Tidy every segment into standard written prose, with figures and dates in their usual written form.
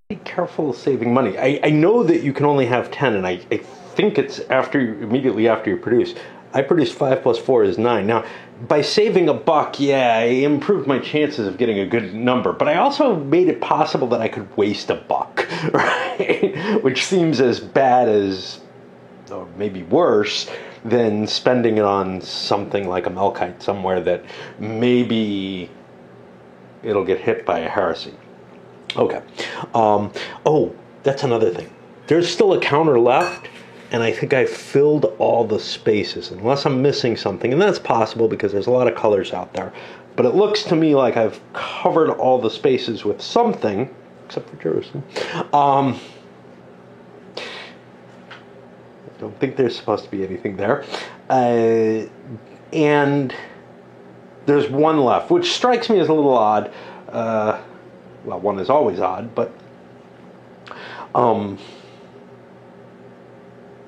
Be careful saving money. I know that you can only have 10, and I think it's immediately after you produce. I produced 5 plus 4 is 9. Now, by saving $1, yeah, I improved my chances of getting a good number, but I also made it possible that I could waste $1, right? Which seems as bad as, or maybe worse, than spending it on something like a Melkite somewhere that maybe it'll get hit by a heresy. Okay. Oh, that's another thing. There's still a counter left, and I think I filled all the spaces, unless I'm missing something, and that's possible because there's a lot of colors out there. But it looks to me like I've covered all the spaces with something, except for Jerusalem. I don't think there's supposed to be anything there. And there's one left, which strikes me as a little odd. Well, one is always odd, but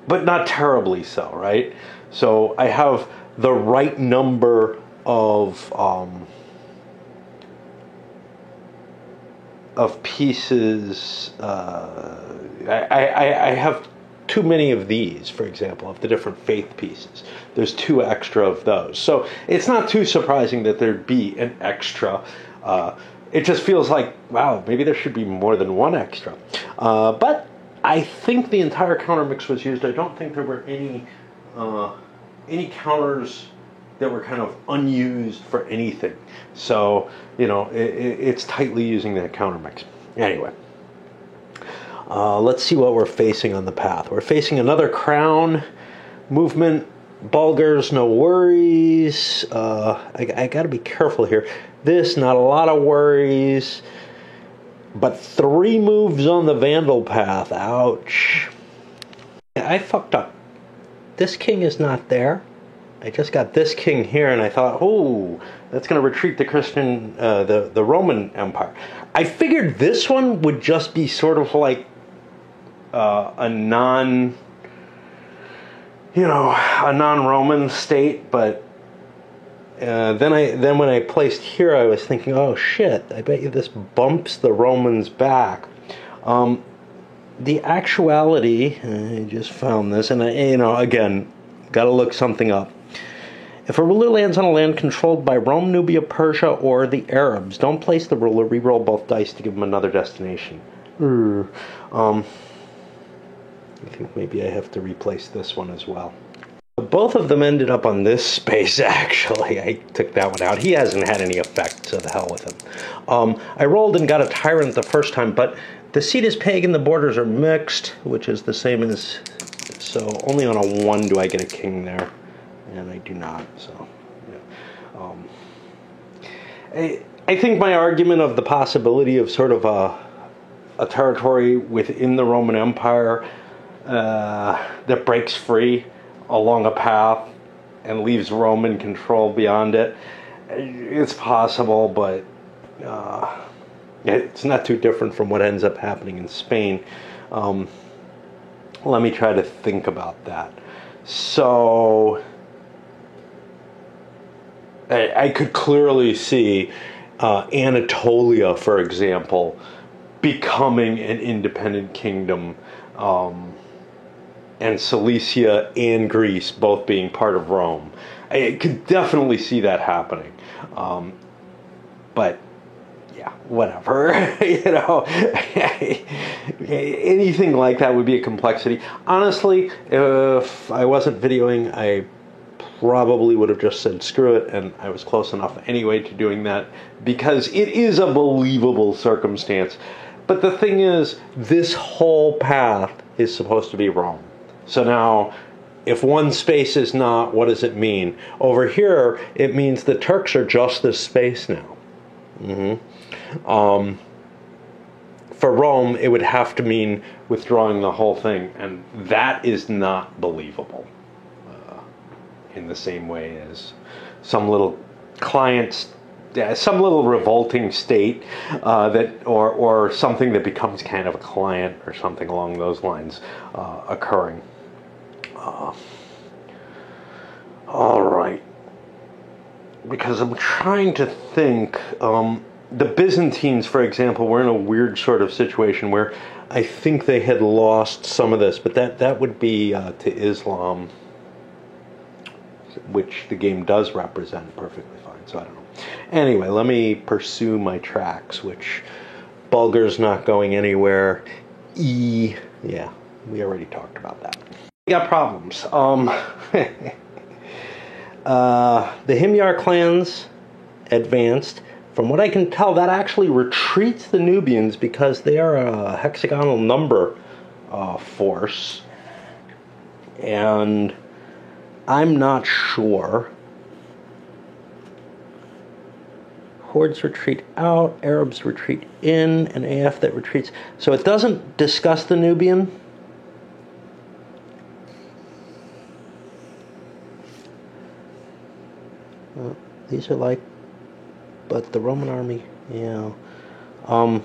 not terribly so, right? So I have the right number of pieces. I have too many of these, for example, of the different faith pieces. There's 2 extra of those. So it's not too surprising that there'd be an extra. It just feels like, wow, maybe there should be more than 1 extra. But I think the entire counter mix was used. I don't think there were any counters that were kind of unused for anything. So, it's tightly using that counter mix. Anyway, let's see what we're facing on the path. We're facing another crown movement. Bulgars, no worries. I got to be careful here. This, not a lot of worries. But 3 moves on the Vandal path. Ouch. I fucked up. This king is not there. I just got this king here, and I thought, oh, that's going to retreat the Christian, the Roman Empire. I figured this one would just be sort of like a non-Roman state, but then when I placed here, I was thinking, oh shit, I bet you this bumps the Romans back. The actuality, I just found this, and again, got to look something up. If a ruler lands on a land controlled by Rome, Nubia, Persia, or the Arabs, don't place the ruler, reroll both dice to give him another destination. I think maybe I have to replace this one as well. Both of them ended up on this space, actually. I took that one out. He hasn't had any effect, so the hell with him. I rolled and got a tyrant the first time, but the seat is pagan, the borders are mixed, which is the same as... So only on a 1 do I get a king there, and I do not, so... Yeah. I think my argument of the possibility of sort of a territory within the Roman Empire that breaks free along a path and leaves Roman control beyond it, it's possible, but it's not too different from what ends up happening in Spain. Let me try to think about that. So I could clearly see Anatolia, for example, becoming an independent kingdom, and Cilicia and Greece both being part of Rome. I could definitely see that happening. But yeah, whatever. Anything like that would be a complexity. Honestly, if I wasn't videoing, I probably would have just said screw it, and I was close enough anyway to doing that, because it is a believable circumstance. But the thing is, this whole path is supposed to be Rome. So now, if one space is not, what does it mean? Over here, it means the Turks are just this space now. For Rome, it would have to mean withdrawing the whole thing, and that is not believable in the same way as some little clients, some little revolting state or something that becomes kind of a client or something along those lines occurring. All right. Because I'm trying to think, the Byzantines, for example, were in a weird sort of situation where I think they had lost some of this, but that would be to Islam, which the game does represent perfectly fine, so I don't know. Anyway, let me pursue my tracks, which Bulgar's not going anywhere. Yeah, we already talked about that. We got problems. The Himyar clans advanced. From what I can tell, that actually retreats the Nubians because they are a hexagonal number force. And I'm not sure. Hordes retreat out, Arabs retreat in, and AF that retreats. So it doesn't discuss the Nubian. These are like, but the Roman army, yeah.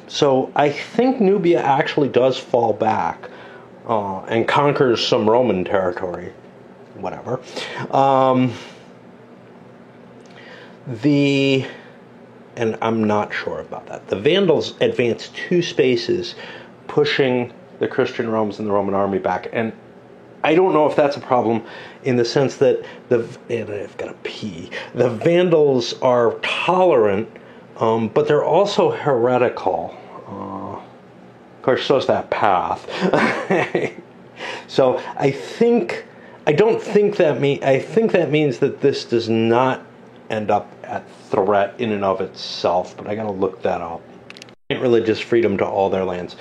So I think Nubia actually does fall back and conquers some Roman territory. Whatever. And I'm not sure about that. The Vandals advance 2 spaces, pushing the Christian Romans and the Roman army back. And I don't know if that's a problem in the sense that and I've got a P. The Vandals are tolerant, but they're also heretical. Of course, so's that path. So I think that means that this does not end up at threat in and of itself, but I gotta look that up. Religious freedom to all their lands.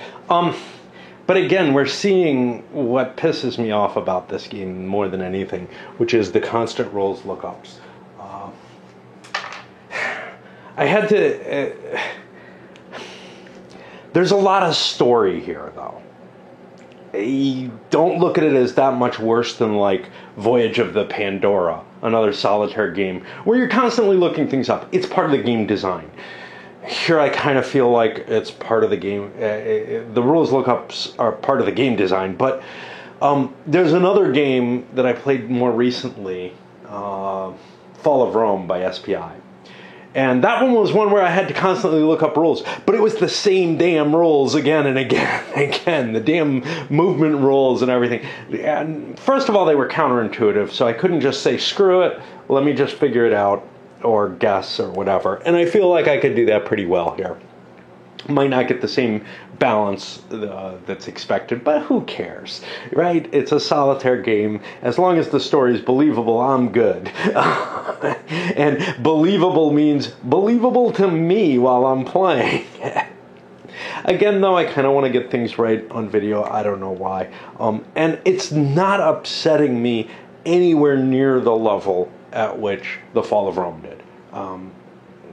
But again, we're seeing what pisses me off about this game more than anything, which is the constant rules lookups. I had to... there's a lot of story here, though. You don't look at it as that much worse than, like, Voyage of the Pandora, another solitaire game, where you're constantly looking things up. It's part of the game design. Here I kind of feel like it's part of the game. The rules lookups are part of the game design, but there's another game that I played more recently, Fall of Rome by SPI. And that one was one where I had to constantly look up rules, but it was the same damn rules again and again and again, the damn movement rules and everything. And first of all, they were counterintuitive, so I couldn't just say, screw it, let me just figure it out, or guess, or whatever. And I feel like I could do that pretty well here. Might not get the same balance that's expected, but who cares, right? It's a solitaire game. As long as the story is believable, I'm good. And believable means believable to me while I'm playing. Again, though, I kind of want to get things right on video. I don't know why. And it's not upsetting me anywhere near the level at which the Fall of Rome did.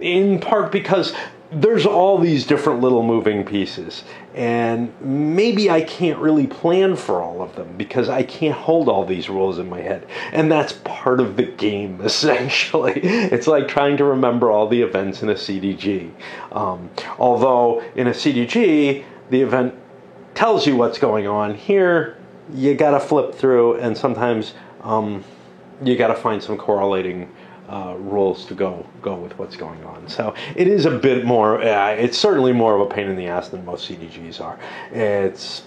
In part because there's all these different little moving pieces, and maybe I can't really plan for all of them because I can't hold all these rules in my head, and that's part of the game, essentially. It's like trying to remember all the events in a CDG. Although in a CDG, the event tells you what's going on. Here, you gotta flip through, and sometimes you gotta find some correlating rules to go with what's going on. So it is a bit more, it's certainly more of a pain in the ass than most CDGs are. It's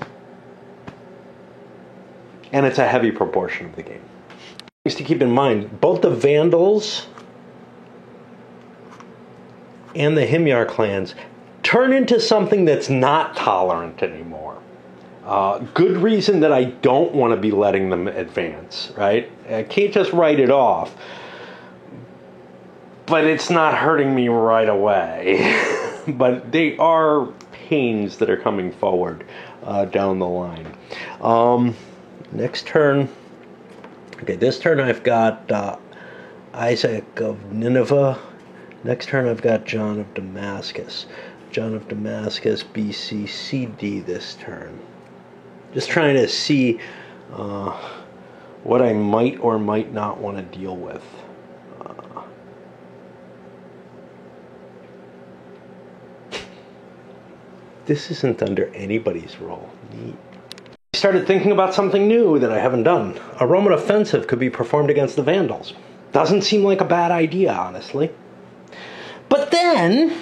a heavy proportion of the game. Things to keep in mind, both the Vandals and the Himyar clans turn into something that's not tolerant anymore. Good reason that I don't want to be letting them advance, right? I can't just write it off. But it's not hurting me right away. But they are pains that are coming forward down the line. Next turn. Okay, this turn I've got Isaac of Nineveh. Next turn I've got John of Damascus. John of Damascus, BC, CD this turn. Just trying to see what I might or might not want to deal with. This isn't under anybody's role. Neat. I started thinking about something new that I haven't done. A Roman offensive could be performed against the Vandals. Doesn't seem like a bad idea, honestly. But then,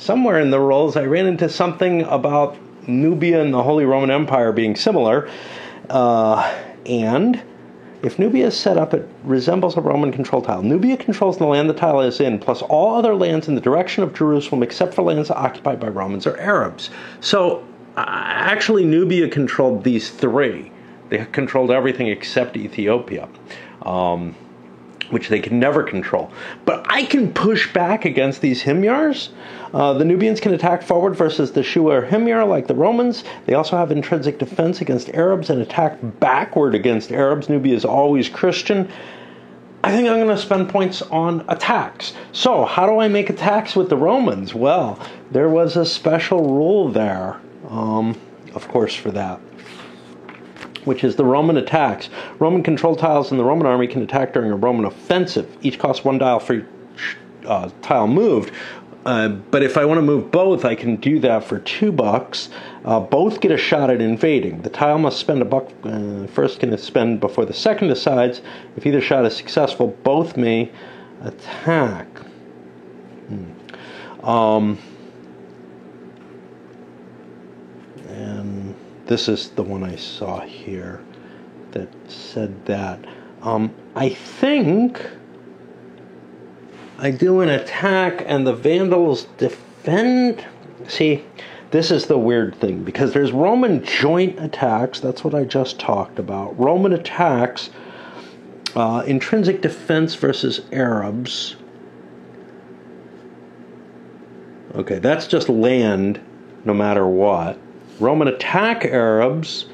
somewhere in the rules, I ran into something about Nubia and the Holy Roman Empire being similar. And if Nubia is set up, it resembles a Roman-controlled tile. Nubia controls the land the tile is in, plus all other lands in the direction of Jerusalem, except for lands occupied by Romans or Arabs. So, actually, Nubia controlled these three. They controlled everything except Ethiopia, which they can never control. But I can push back against these Himyars. The Nubians can attack forward versus the Shua or Himyar like the Romans. They also have intrinsic defense against Arabs and attack backward against Arabs. Nubia is always Christian. I think I'm going to spend points on attacks. So, how do I make attacks with the Romans? Well, there was a special rule there, of course, for that, which is the Roman attacks. Roman control tiles in the Roman army can attack during a Roman offensive. Each costs 1 dial for each tile moved. But if I want to move both, I can do that for $2. Both get a shot at invading. The tile must spend $1. First can spend before the second decides. If either shot is successful, both may attack. And this is the one I saw here that said that. I think I do an attack and the Vandals defend. See, this is the weird thing, because there's Roman joint attacks. That's what I just talked about. Roman attacks, intrinsic defense versus Arabs. Okay, that's just land no matter what. Roman attack Arabs.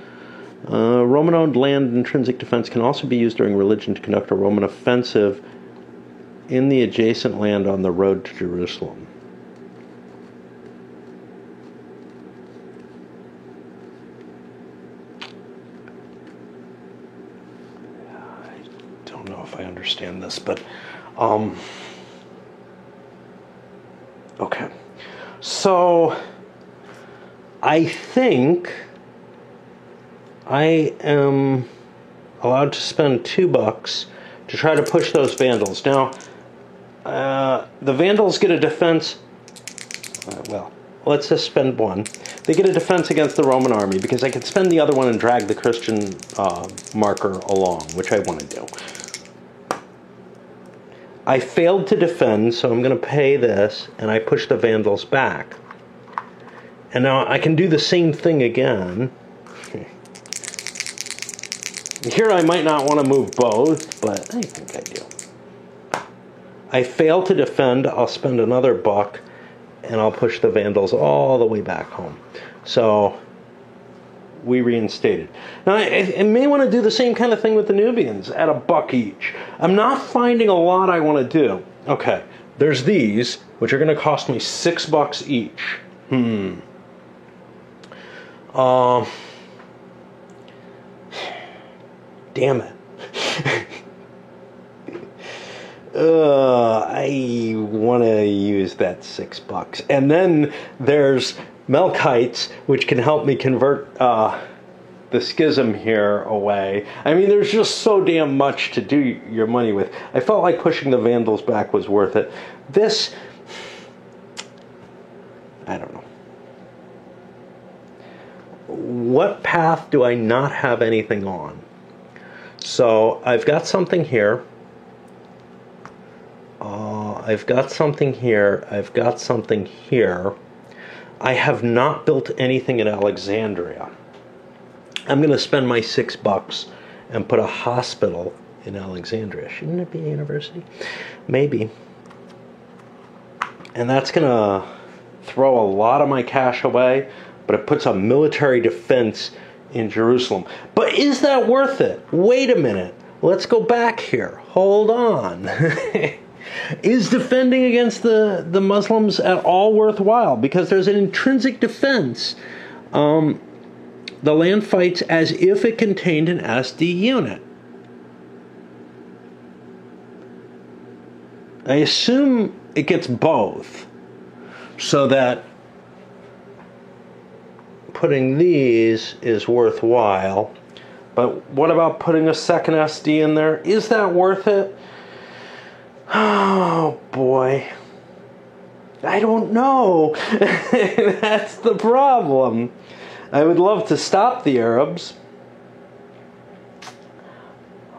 Roman-owned land intrinsic defense can also be used during religion to conduct a Roman offensive in the adjacent land on the road to Jerusalem. I don't know if I understand this, but okay. So I think I am allowed to spend $2 to try to push those Vandals. Now, the Vandals get a defense. Well, let's just spend 1. They get a defense against the Roman army, because I could spend the other one and drag the Christian marker along, which I want to do. I failed to defend, so I'm going to pay this, and I push the Vandals back. And now I can do the same thing again. Here I might not want to move both, but I think I do. I fail to defend, I'll spend another $1, and I'll push the Vandals all the way back home. So, we reinstated. Now, I may want to do the same kind of thing with the Nubians at $1 each. I'm not finding a lot I want to do. Okay, there's these, which are going to cost me $6 each. Damn it. I want to use that $6. And then there's Melkites, which can help me convert the schism here away. I mean, there's just so damn much to do your money with. I felt like pushing the Vandals back was worth it. This, I don't know. What path do I not have anything on? So I've got something here. I've got something here. I've got something here. I have not built anything in Alexandria. I'm going to spend my $6 and put a hospital in Alexandria. Shouldn't it be a university? Maybe. And that's going to throw a lot of my cash away, but it puts a military defense in Jerusalem. But is that worth it? Wait a minute. Let's go back here. Hold on. Is defending against the Muslims at all worthwhile? Because there's an intrinsic defense. The land fights as if it contained an SD unit. I assume it gets both, so that putting these is worthwhile. But what about putting a second SD in there? Is that worth it? Oh boy. I don't know. That's the problem. I would love to stop the Arabs.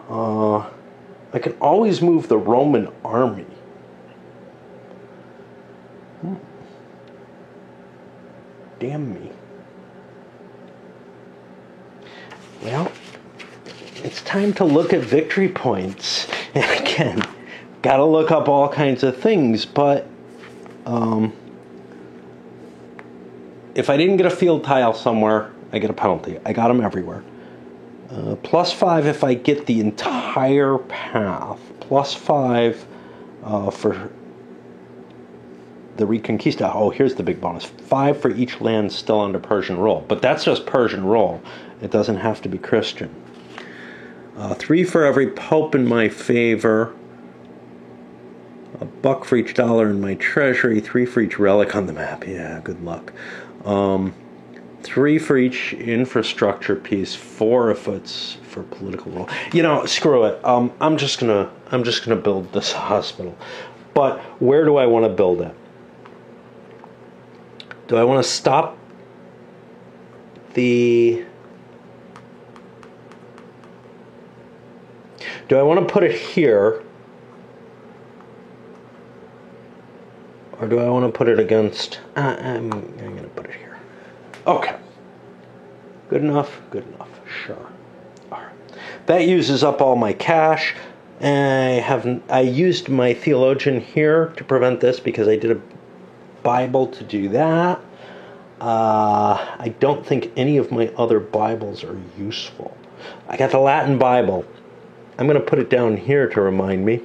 I can always move the Roman army. Damn me. Well, it's time to look at victory points. And again, gotta look up all kinds of things, but if I didn't get a field tile somewhere, I get a penalty. I got them everywhere. +5 if I get the entire path. +5 for the Reconquista. Oh, here's the big bonus. 5 for each land still under Persian rule. But that's just Persian rule. It doesn't have to be Christian. 3 for every pope in my favor. $1 for each dollar in my treasury. 3 for each relic on the map. Yeah, good luck. 3 for each infrastructure piece. 4 if it's for political rule. You know, screw it. I'm just gonna build this hospital. But where do I want to build it? Do I want to stop the... Do I want to put it here? Or do I want to put it against... I'm going to put it here. Okay. Good enough? Good enough. Sure. All right. That uses up all my cash. I used my theologian here to prevent this because I did a Bible to do that. I don't think any of my other Bibles are useful. I got the Latin Bible. I'm going to put it down here to remind me.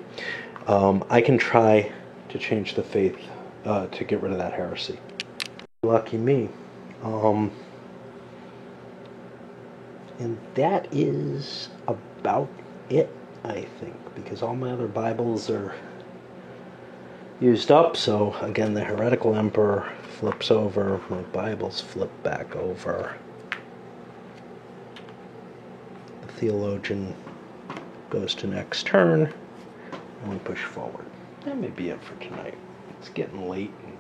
I can try to change the faith to get rid of that heresy. Lucky me. And that is about it, I think, because all my other Bibles are used up. So again, the heretical emperor flips over, my Bibles flip back over, the theologian goes to next turn, and we push forward. That may be it for tonight. It's getting late, and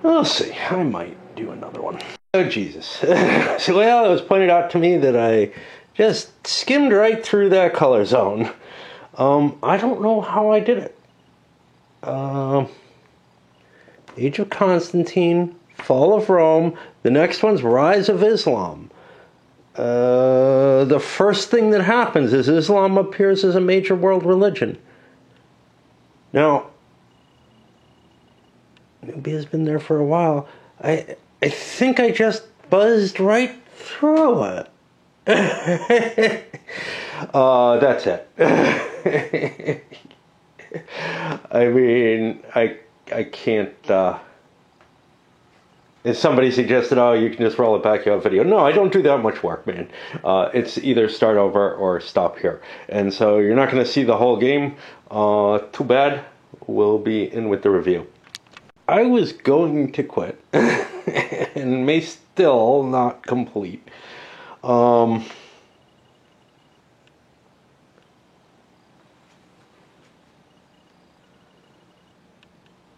we'll see. I might do another one. Oh, Jesus. So, well, it was pointed out to me that I just skimmed right through that color zone. I don't know how I did it. Age of Constantine, Fall of Rome. The next one's Rise of Islam. The first thing that happens is Islam appears as a major world religion. Now, Nubia has been there for a while. I think I just buzzed right through it. That's it. I mean, I can't, if somebody suggested, oh, you can just roll it back, you have video. No, I don't do that much work, man. It's either start over or stop here. And so you're not going to see the whole game. Too bad. We'll be in with the review. I was going to quit, and may still not complete.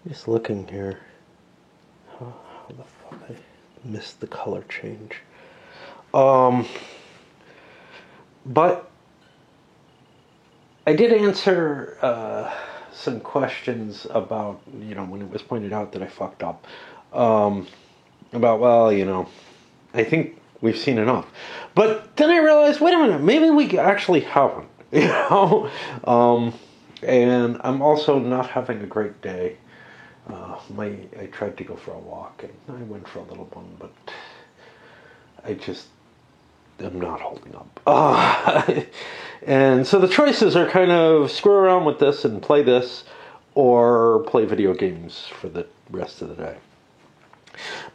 Just looking here. How the fuck I missed the color change. But I did answer some questions about, you know, when it was pointed out that I fucked up. About, well, you know, I think we've seen enough. But then I realized, wait a minute, maybe we actually haven't. You know? And I'm also not having a great day. I tried to go for a walk, and I went for a little one, but I just am not holding up. And so the choices are kind of screw around with this and play this, or play video games for the rest of the day.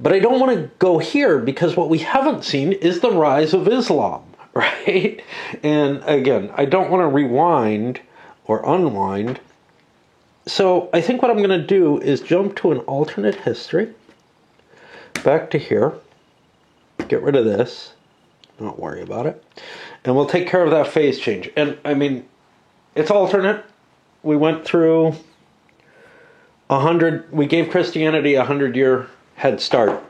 But I don't want to go here, because what we haven't seen is the rise of Islam, right? And again, I don't want to rewind or unwind. So I think what I'm going to do is jump to an alternate history, back to here, get rid of this, not worry about it, and we'll take care of that phase change. And I mean, it's alternate. We went through We gave Christianity a 100-year head start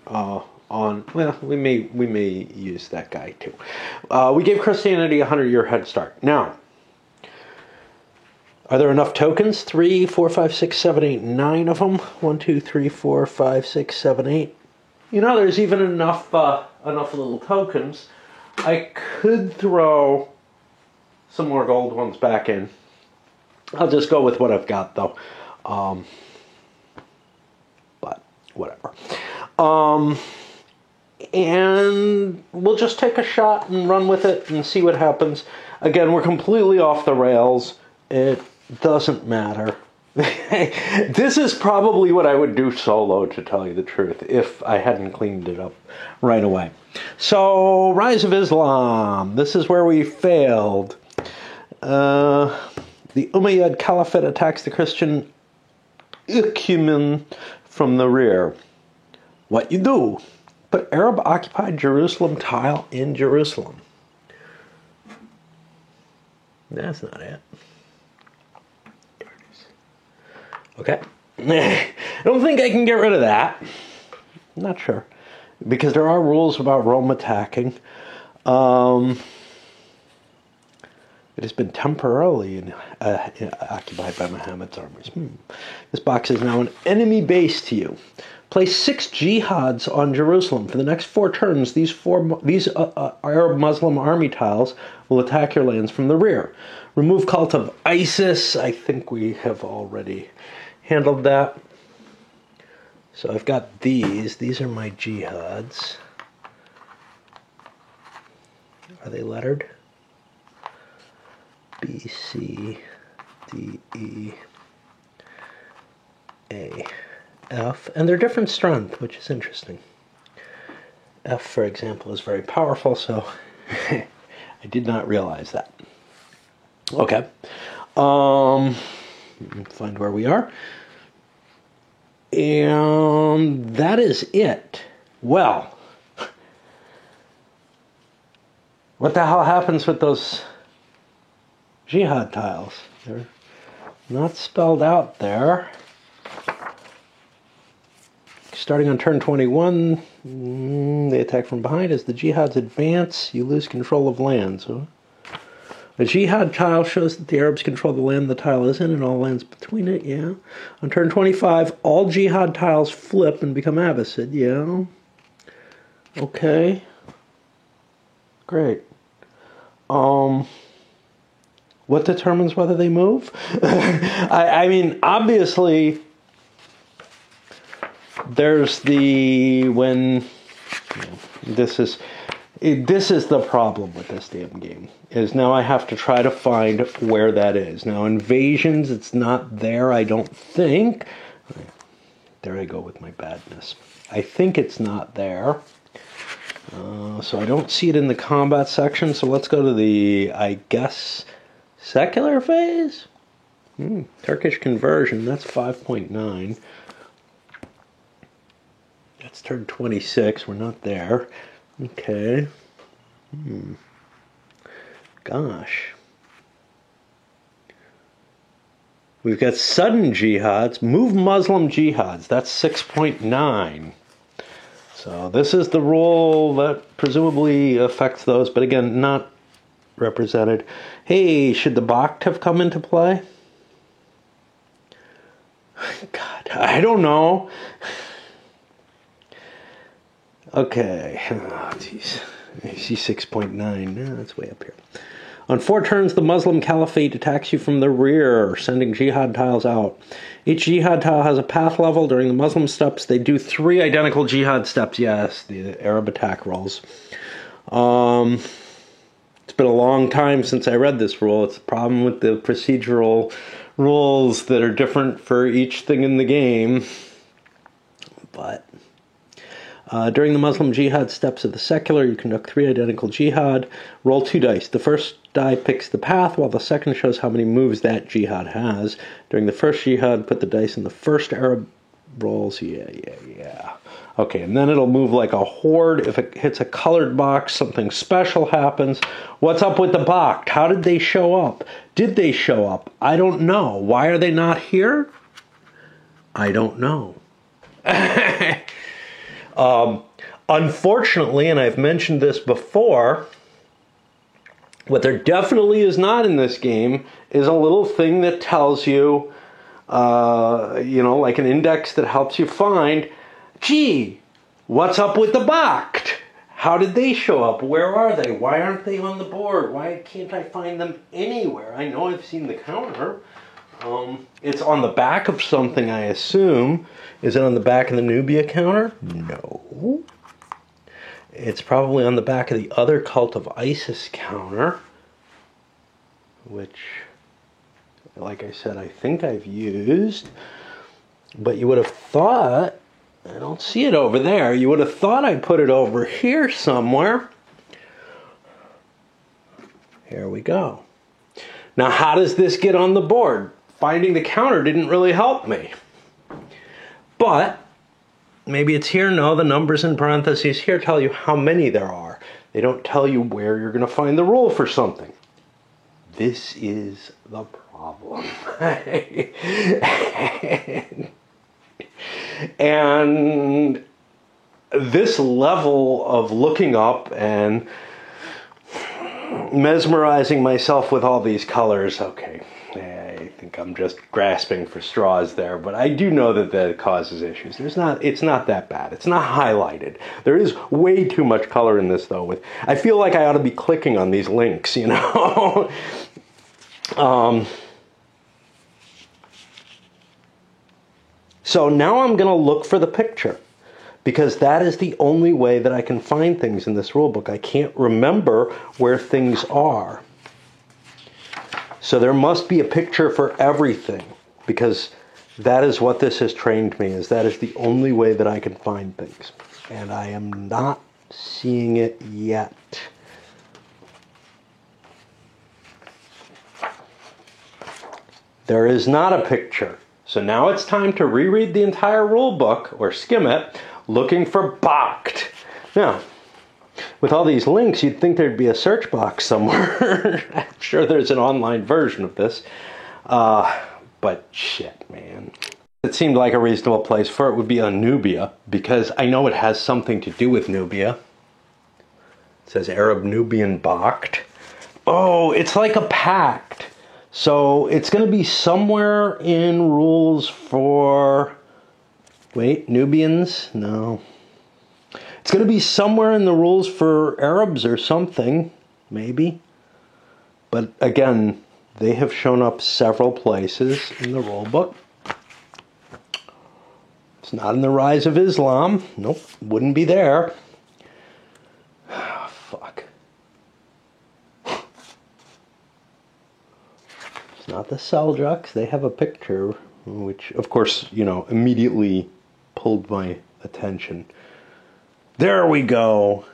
on. Well, we may use that guy too. We gave Christianity a 100-year head start. Now, are there enough tokens? 3, 4, 5, 6, 7, 8, 9 of them. 1, 2, 3, 4, 5, 6, 7, 8. You know, there's even enough little tokens. I could throw some more gold ones back in. I'll just go with what I've got, though. But whatever. And we'll just take a shot and run with it and see what happens. Again, we're completely off the rails. It doesn't matter. This is probably what I would do solo, to tell you the truth, if I hadn't cleaned it up right away. So, Rise of Islam. This is where we failed. The Umayyad Caliphate attacks the Christian Uqaymin from the rear. What you do? Put Arab-occupied Jerusalem tile in Jerusalem. That's not it. Okay. I don't think I can get rid of that. I'm not sure. Because there are rules about Rome attacking. It has been temporarily occupied by Muhammad's armies. This box is now an enemy base to you. Place 6 jihads on Jerusalem. For the next 4 turns, these Arab Muslim army tiles will attack your lands from the rear. Remove Cult of ISIS. I think we have already handled that. So I've got these. These are my jihads. Are they lettered? B, C, D, E, A, F. And they're different strength, which is interesting. F, for example, is very powerful, so I did not realize that. Okay. Find where we are. And that is it. Well, what the hell happens with those jihad tiles? They're not spelled out there. Starting on turn 21, they attack from behind. As the jihads advance, you lose control of lands. Huh? A jihad tile shows that the Arabs control the land the tile is in and all lands between it, yeah. On turn 25, all jihad tiles flip and become Abbasid, yeah. Okay. Great. What determines whether they move? I mean, obviously, there's the, this is the problem with this damn game, is now I have to try to find where that is. Now, invasions, it's not there, I don't think. There I go with my badness. I think it's not there. So I don't see it in the combat section, so let's go to the, I guess, secular phase? Turkish conversion, that's 5.9. That's turn 26, we're not there. Okay. Gosh. We've got sudden jihads. Move Muslim jihads. That's 6.9. So this is the rule that presumably affects those, but again, not represented. Hey, should the Bakht have come into play? God, I don't know. Okay, oh, geez. I see 6.9. No, that's way up here. On 4 turns, the Muslim Caliphate attacks you from the rear, sending jihad tiles out. Each jihad tile has a path level. During the Muslim steps, they do 3 identical jihad steps. Yes, the Arab attack rolls. It's been a long time since I read this rule. It's a problem with the procedural rules that are different for each thing in the game. But during the Muslim jihad steps of the secular, you conduct 3 identical jihad. Roll 2 dice. The first die picks the path, while the second shows how many moves that jihad has. During the first jihad, put the dice in the first Arab rolls. Yeah. Okay, and then it'll move like a horde. If it hits a colored box, something special happens. What's up with the Bakht? How did they show up? Did they show up? I don't know. Why are they not here? I don't know. Unfortunately, and I've mentioned this before, what there definitely is not in this game is a little thing that tells you, like an index that helps you find, gee, what's up with the Bacht? How did they show up? Where are they? Why aren't they on the board? Why can't I find them anywhere? I know I've seen the counter. It's on the back of something, I assume. Is it on the back of the Nubia counter? No. It's probably on the back of the other Cult of Isis counter, which, like I said, I think I've used. But you would have thought, I don't see it over there, you would have thought I put it over here somewhere. Here we go. Now, how does this get on the board? Finding the counter didn't really help me. But maybe it's here. No, the numbers in parentheses here tell you how many there are. They don't tell you where you're going to find the rule for something. This is the problem. And this level of looking up and mesmerizing myself with all these colors, okay, I think I'm just grasping for straws there, but I do know that that causes issues. It's not that bad. It's not highlighted. There is way too much color in this, though. I feel like I ought to be clicking on these links, you know? So now I'm going to look for the picture, because that is the only way that I can find things in this rulebook. I can't remember where things are. So there must be a picture for everything, because that is what this has trained me, is that is the only way that I can find things. And I am not seeing it yet. There is not a picture. So now it's time to reread the entire rule book, or skim it, looking for Bacht. Now, with all these links, you'd think there'd be a search box somewhere. I'm sure there's an online version of this. But shit, man. It seemed like a reasonable place for it would be on Nubia, because I know it has something to do with Nubia. It says Arab Nubian Bacht. Oh, it's like a pact. So it's going to be somewhere in rules for... Wait, Nubians? No. It's going to be somewhere in the rules for Arabs or something, maybe. But again, they have shown up several places in the rule book. It's not in the Rise of Islam. Nope, wouldn't be there. Oh, fuck. It's not the Seljuks. They have a picture, which, of course, you know, immediately pulled my attention. There we go.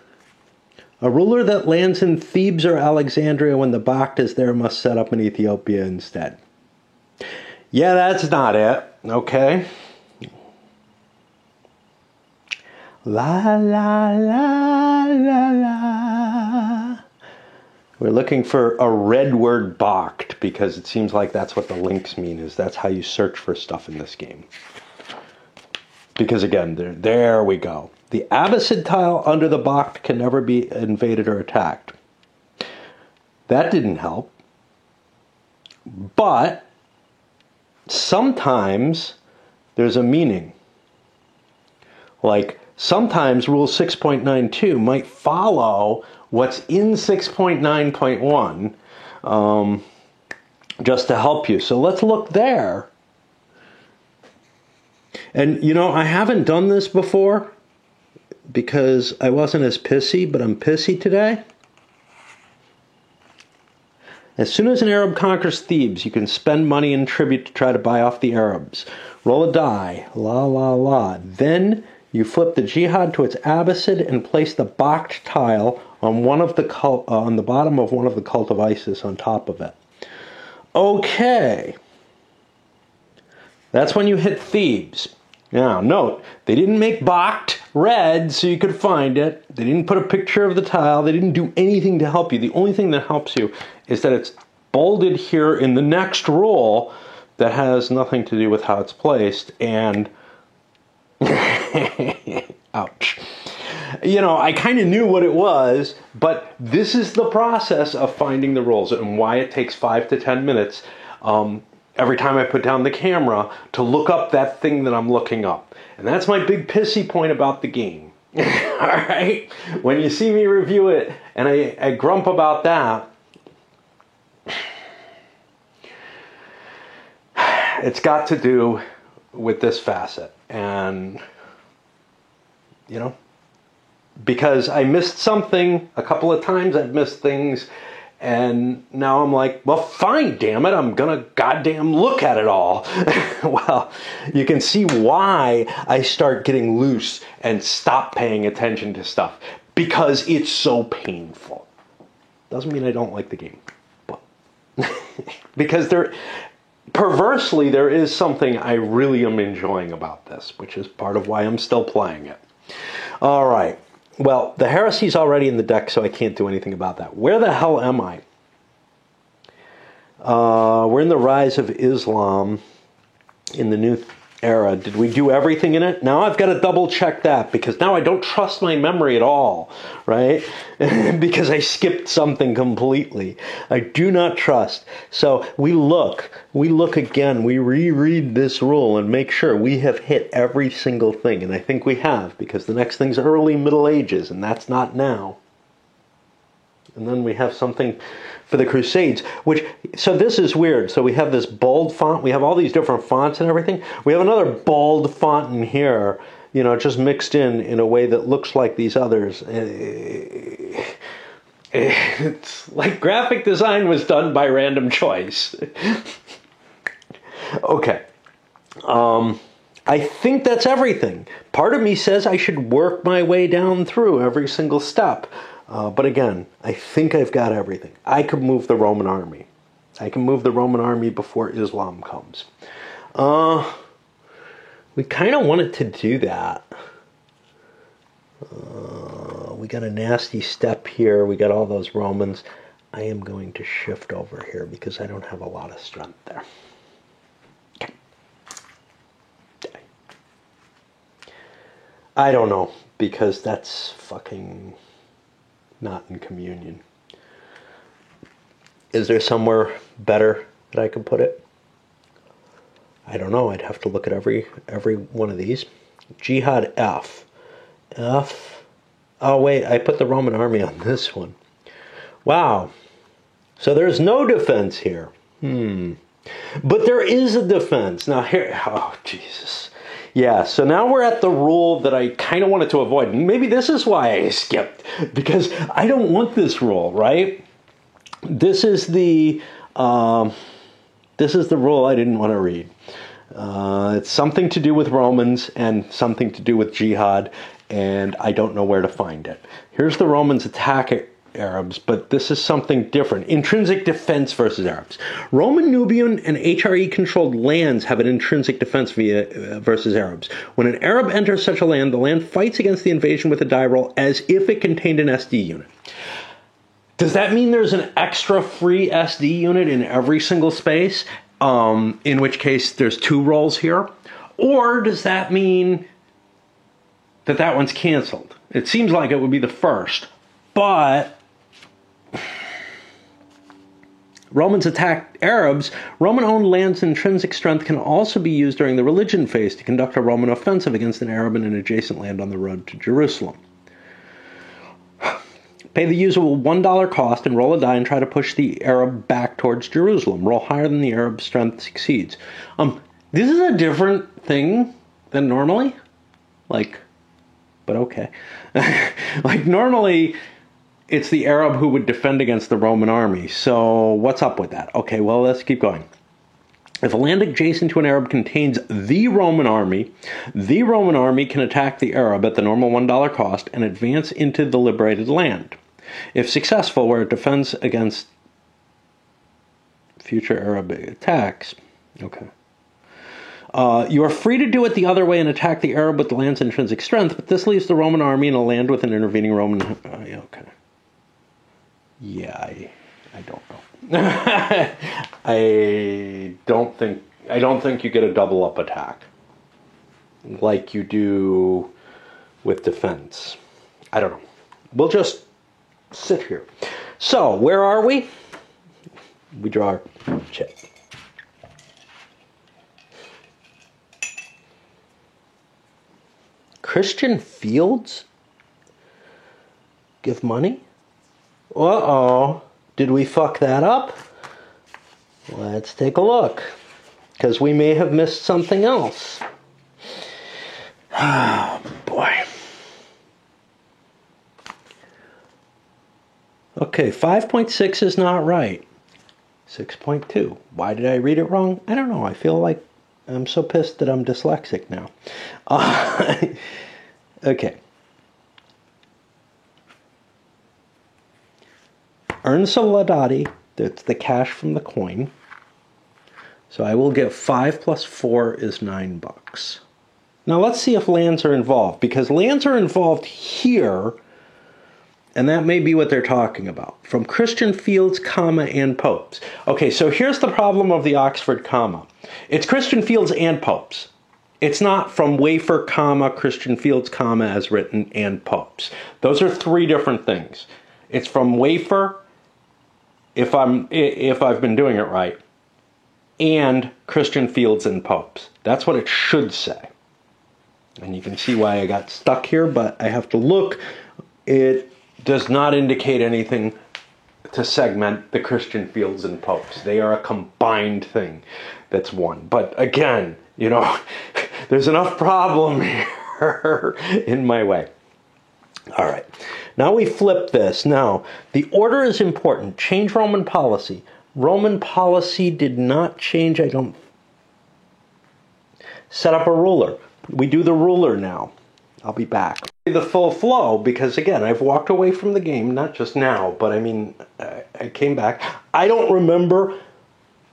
A ruler that lands in Thebes or Alexandria when the Bacht is there must set up in Ethiopia instead. Yeah, that's not it. Okay. La la la la la. We're looking for a red word Bacht, because it seems like that's what the links mean, is that's how you search for stuff in this game. Because again, there we go. The Abbasid tile under the Bacht can never be invaded or attacked. That didn't help. But sometimes there's a meaning. Like sometimes Rule 6.92 might follow what's in 6.9.1 just to help you. So let's look there. And, you know, I haven't done this before because I wasn't as pissy, but I'm pissy today. As soon as an Arab conquers Thebes, you can spend money in tribute to try to buy off the Arabs. Roll a die. La, la, la. Then you flip the jihad to its Abbasid and place the Bacht tile on on the bottom of one of the Cult of Isis on top of it. Okay. That's when you hit Thebes. Now, note, they didn't make Bacht red so you could find it. They didn't put a picture of the tile. They didn't do anything to help you. The only thing that helps you is that it's bolded here in the next roll that has nothing to do with how it's placed, and ouch. You know, I kind of knew what it was, but this is the process of finding the rules and why it takes 5 to 10 minutes every time I put down the camera to look up that thing that I'm looking up. And that's my big pissy point about the game. All right? When you see me review it and I grump about that, it's got to do with this facet. And, you know, because I missed something a couple of times, I've missed things, and now I'm like, well, fine, damn it, I'm gonna goddamn look at it all. Well, you can see why I start getting loose and stop paying attention to stuff, because it's so painful. Doesn't mean I don't like the game, but because perversely, there is something I really am enjoying about this, which is part of why I'm still playing it. All right. Well, the Heresy's already in the deck, so I can't do anything about that. Where the hell am I? We're in the Rise of Islam in the new era. Did we do everything in it? Now I've got to double check that, because now I don't trust my memory at all, right? Because I skipped something completely. I do not trust. So we look again, we reread this rule and make sure we have hit every single thing. And I think we have, because the next thing's early Middle Ages, and that's not now. And then we have something for the Crusades, so this is weird. So we have this bold font. We have all these different fonts and everything. We have another bold font in here, you know, just mixed in a way that looks like these others. It's like graphic design was done by random choice. Okay. I think that's everything. Part of me says I should work my way down through every single step. But again, I think I've got everything. I could move the Roman army. I can move the Roman army before Islam comes. We kind of wanted to do that. We got a nasty step here. We got all those Romans. I am going to shift over here because I don't have a lot of strength there. Okay. I don't know, because that's fucking not in communion. Is there somewhere better that I could put it? I don't know. I'd have to look at every one of these. Jihad F. F. Oh, wait. I put the Roman army on this one. Wow. So there's no defense here. But there is a defense. Now here... Oh, Jesus. Yeah, so now we're at the rule that I kind of wanted to avoid. And maybe this is why I skipped, because I don't want this rule, right? This is the rule I didn't want to read. It's something to do with Romans and something to do with jihad, and I don't know where to find it. Here's the Romans attack Arabs, but this is something different. Intrinsic defense versus Arabs. Roman, Nubian, and HRE-controlled lands have an intrinsic defense versus Arabs. When an Arab enters such a land, the land fights against the invasion with a die roll as if it contained an SD unit. Does that mean there's an extra free SD unit in every single space? In which case there's 2 rolls here? Or does that mean that one's canceled? It seems like it would be the first, but Romans attacked Arabs. Roman-owned land's intrinsic strength can also be used during the religion phase to conduct a Roman offensive against an Arab in an adjacent land on the road to Jerusalem. Pay the usual $1 cost and roll a die and try to push the Arab back towards Jerusalem. Roll higher than the Arab's strength succeeds. This is a different thing than normally. But okay. Like, normally it's the Arab who would defend against the Roman army. So what's up with that? Okay, well, let's keep going. If a land adjacent to an Arab contains the Roman army can attack the Arab at the normal $1 cost and advance into the liberated land. If successful, where it defends against future Arab attacks. Okay. You are free to do it the other way and attack the Arab with the land's intrinsic strength, but this leaves the Roman army in a land with an intervening Roman... okay. Yeah, I don't know. I don't think I don't think you get a double up attack like you do with defense. I don't know. We'll just sit here. So, where are we? We draw our chip. Christian Fields? Give money? Uh-oh. Did we fuck that up? Let's take a look. Because we may have missed something else. Oh, boy. Okay, 5.6 is not right. 6.2. Why did I read it wrong? I don't know. I feel like I'm so pissed that I'm dyslexic now. Okay. Earn Soldati. That's the cash from the coin. So I will get 5 plus 4 is $9. Now let's see if lands are involved, because lands are involved here, and that may be what they're talking about. From Christian Fields, comma, and Popes. Okay, so here's the problem of the Oxford comma. It's Christian Fields and Popes. It's not from Wafer, comma, Christian Fields, comma, as written, and Popes. Those are three different things. It's from Wafer, if I've been doing it right, and Christian Fields and Popes. That's what it should say. And you can see why I got stuck here, but I have to look. It does not indicate anything to segment the Christian Fields and Popes. They are a combined thing. That's one. But again, you know, there's enough problem here in my way. All right. Now we flip this. Now, the order is important. Change Roman policy. Roman policy did not change. I don't set up a ruler. We do the ruler now. I'll be back. The full flow, because again, I've walked away from the game, not just now, but I mean, I came back. I don't remember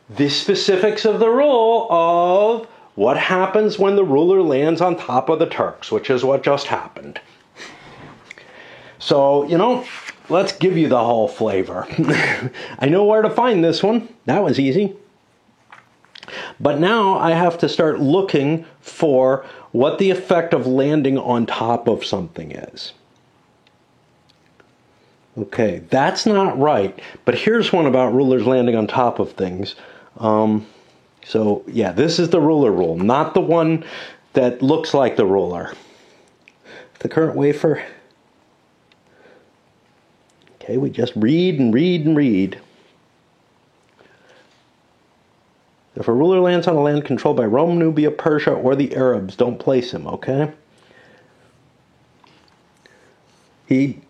the specifics of the rule of what happens when the ruler lands on top of the Turks, which is what just happened. So, you know, let's give you the whole flavor. I know where to find this one. That was easy. But now I have to start looking for what the effect of landing on top of something is. Okay, that's not right. But here's one about rulers landing on top of things. So, yeah, this is the ruler rule, not the one that looks like the ruler. The current wafer. Okay, we just read and read and read. If a ruler lands on a land controlled by Rome, Nubia, Persia, or the Arabs, don't place him, okay? He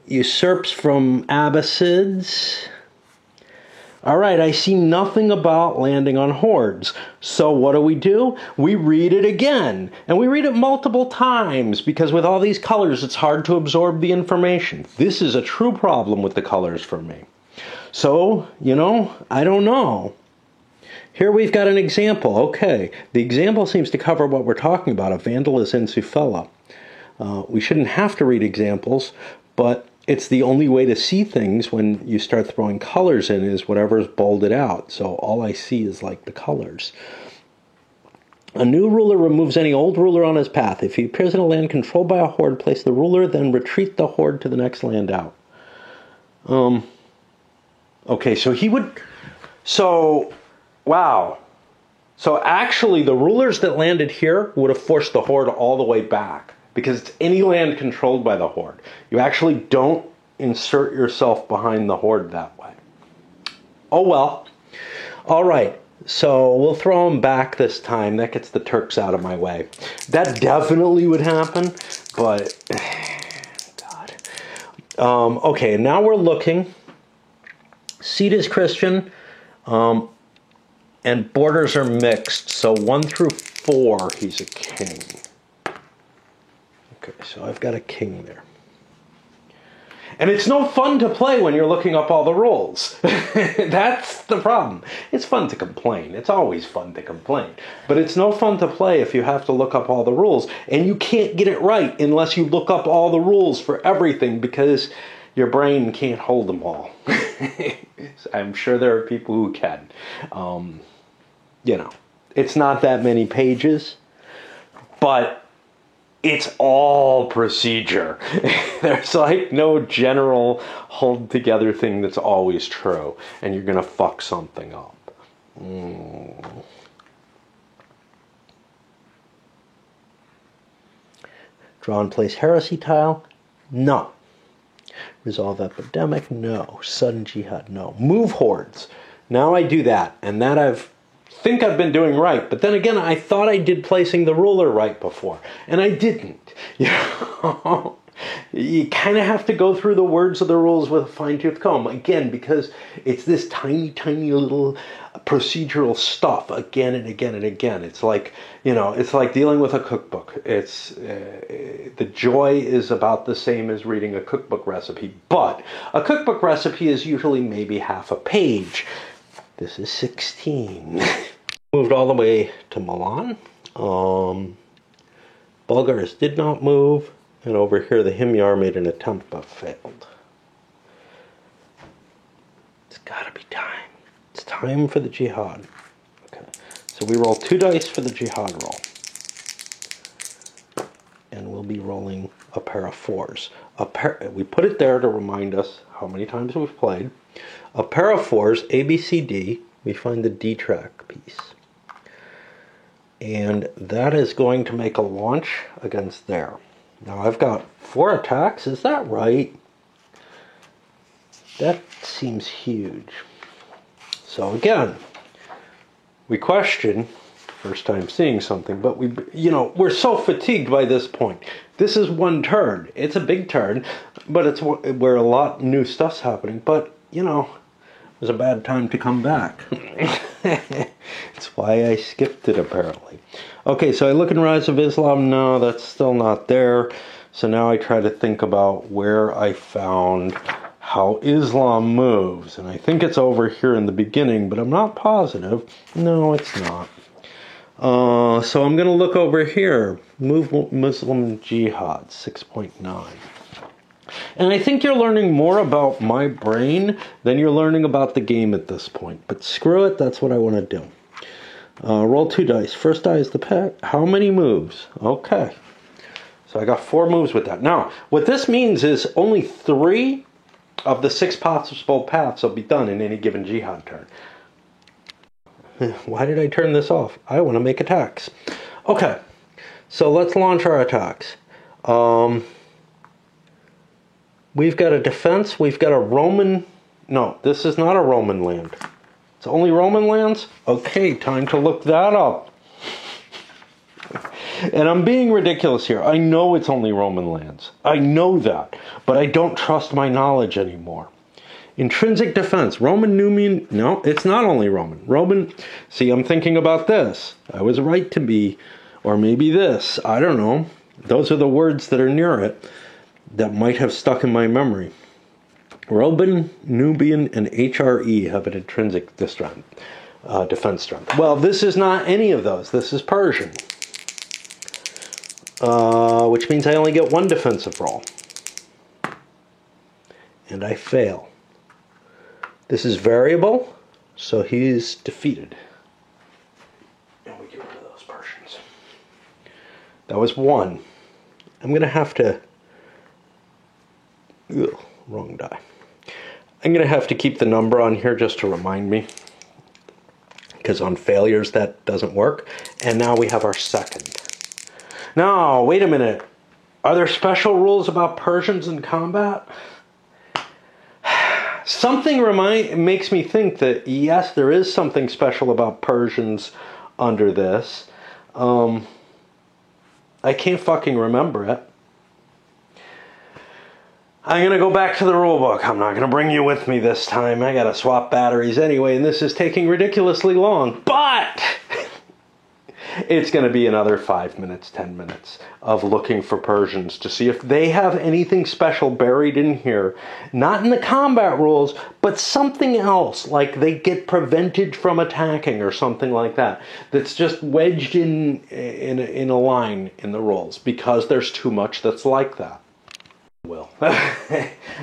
usurps from Abbasids. All right, I see nothing about landing on hordes. So what do? We read it again. And we read it multiple times, because with all these colors, it's hard to absorb the information. This is a true problem with the colors for me. So, you know, I don't know. Here we've got an example. Okay, the example seems to cover what we're talking about, of Vandalus and Sufella. We shouldn't have to read examples, but it's the only way to see things when you start throwing colors in is whatever's bolded out. So all I see is like the colors. A new ruler removes any old ruler on his path. If he appears in a land controlled by a horde, place the ruler, then retreat the horde to the next land out. Okay, so he would... So... Wow. So actually, the rulers that landed here would have forced the horde all the way back, because it's any land controlled by the horde. You actually don't insert yourself behind the horde that way. Oh well. All right. So we'll throw them back this time. That gets the Turks out of my way. That definitely would happen, but... God. Okay, now we're looking. Seat is Christian. And borders are mixed, so 1 through 4, he's a king. Okay, so I've got a king there. And it's no fun to play when you're looking up all the rules. That's the problem. It's fun to complain. It's always fun to complain. But it's no fun to play if you have to look up all the rules. And you can't get it right unless you look up all the rules for everything, because your brain can't hold them all. I'm sure there are people who can. You know, It's not that many pages, but it's all procedure. There's like no general hold together thing that's always true, and you're gonna fuck something up. Draw and place heresy tile? No. Resolve epidemic? No. Sudden jihad? No. Move hordes. Now I do that, and that think I've been doing right, but then again, I thought I did placing the ruler right before, and I didn't. You know? You kind of have to go through the words of the rules with a fine-tooth comb, again, because it's this tiny, tiny little procedural stuff again and again and again. It's like, you know, it's like dealing with a cookbook. It's the joy is about the same as reading a cookbook recipe, but a cookbook recipe is usually maybe half a page. This is 16. Moved all the way to Milan. Bulgars did not move. And over here, the Himyar made an attempt but failed. It's gotta be time. It's time for the jihad. Okay, so we roll 2 dice for the jihad roll. And we'll be rolling a pair of 4s. We put it there to remind us how many times we've played. A pair of 4s, A, B, C, D. We find the D track piece. And that is going to make a launch against there. Now I've got 4 attacks, is that right? That seems huge. So again, we question, first time seeing something, but we're so fatigued by this point. This is one turn. It's a big turn, but it's where a lot of new stuff's happening, but it was a bad time to come back. That's why I skipped it, apparently. Okay, so I look in Rise of Islam. No, that's still not there. So now I try to think about where I found how Islam moves. And I think it's over here in the beginning, but I'm not positive. No, it's not. So I'm going to look over here. Move Muslim Jihad, 6.9. And I think you're learning more about my brain than you're learning about the game at this point. But screw it, that's what I want to do. Roll 2 dice. First die is the pet. How many moves? Okay. So I got 4 moves with that. Now, what this means is only 3 of the 6 possible paths will be done in any given jihad turn. Why did I turn this off? I want to make attacks. Okay. So let's launch our attacks. We've got a defense. We've got a Roman... No, this is not a Roman land. It's only Roman lands? Okay, time to look that up. And I'm being ridiculous here. I know it's only Roman lands. I know that. But I don't trust my knowledge anymore. Intrinsic defense. Roman, Numian... No, it's not only Roman. Roman... See, I'm thinking about this. I was right to be... Or maybe this. I don't know. Those are the words that are near it that might have stuck in my memory. Roman, Nubian, and HRE have an intrinsic defense strength. Well, this is not any of those. This is Persian. Which means I only get 1 defensive roll. And I fail. This is variable, so he's defeated. And we get rid of those Persians. That was 1. I'm going to have to... Ugh, wrong die. I'm going to have to keep the number on here just to remind me. Because on failures that doesn't work. And now we have our second. Now, wait a minute. Are there special rules about Persians in combat? Something makes me think that, yes, there is something special about Persians under this. I can't fucking remember it. I'm going to go back to the rulebook. I'm not going to bring you with me this time. I got to swap batteries anyway, and this is taking ridiculously long. But it's going to be another 5 minutes, 10 minutes of looking for Persians to see if they have anything special buried in here. Not in the combat rules, but something else, like they get prevented from attacking or something like that. That's just wedged in a line in the rules because there's too much that's like that. Will.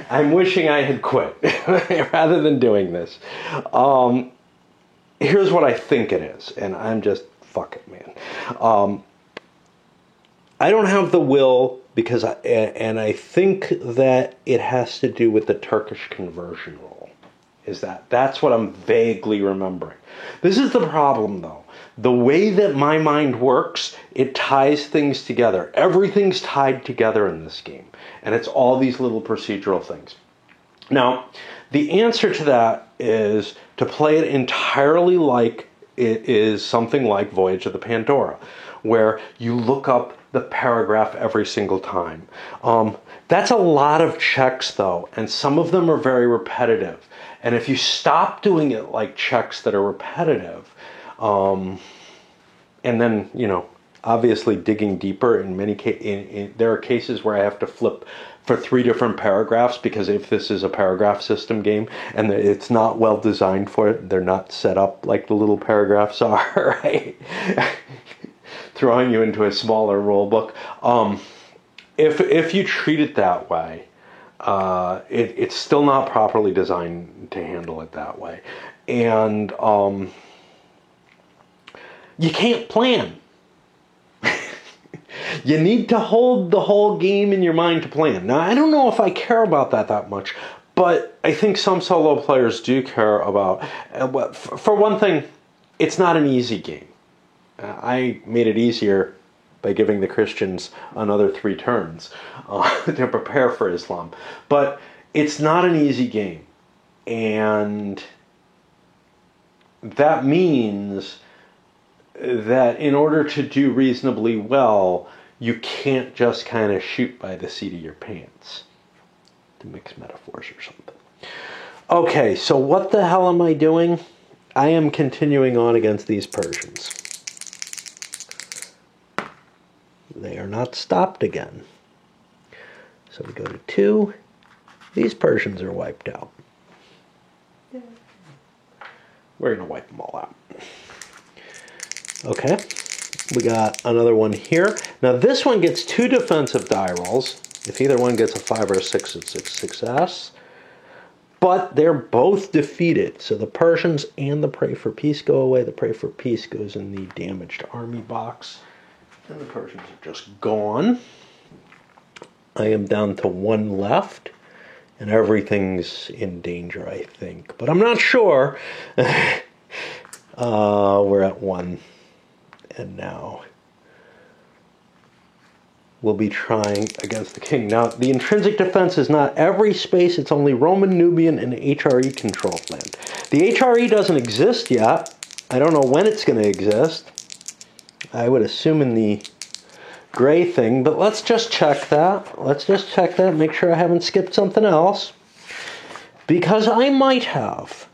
I'm wishing I had quit rather than doing this. Here's what I think it is, and I'm just fuck it, man. I don't have the will because I think that it has to do with the Turkish conversion rule. That's what I'm vaguely remembering. This is the problem, though. The way that my mind works, it ties things together. Everything's tied together in this game. And it's all these little procedural things. Now, the answer to that is to play it entirely like it is something like Voyage of the Pandora, where you look up the paragraph every single time. That's a lot of checks, though, and some of them are very repetitive. And if you stop doing it like checks that are repetitive, and then, obviously digging deeper, in many cases, there are cases where I have to flip for 3 different paragraphs, because if this is a paragraph system game and it's not well designed for it, they're not set up like the little paragraphs are, right? Throwing you into a smaller rule book. If you treat it that way, it's still not properly designed to handle it that way. And you can't plan. You need to hold the whole game in your mind to plan. Now, I don't know if I care about that much, but I think some solo players do care about... For one thing, it's not an easy game. I made it easier by giving the Christians another 3 turns to prepare for Islam. But it's not an easy game. And that means that in order to do reasonably well, you can't just kind of shoot by the seat of your pants, to mix metaphors or something. Okay, so what the hell am I doing? I am continuing on against these Persians. They are not stopped again. So we go to 2. These Persians are wiped out. We're going to wipe them all out. Okay, we got another one here. Now this one gets 2 defensive die rolls. If either one gets a 5 or a 6, it's a success. But they're both defeated. So the Persians and the Pray for Peace go away. The Pray for Peace goes in the damaged army box. And the Persians are just gone. I am down to 1 left. And everything's in danger, I think. But I'm not sure. We're at 1. And now we'll be trying against the king. Now, the intrinsic defense is not every space. It's only Roman, Nubian, and HRE controlled land. The HRE doesn't exist yet. I don't know when it's going to exist. I would assume in the gray thing. But let's just check that. Let's just check that. Make sure I haven't skipped something else. Because I might have.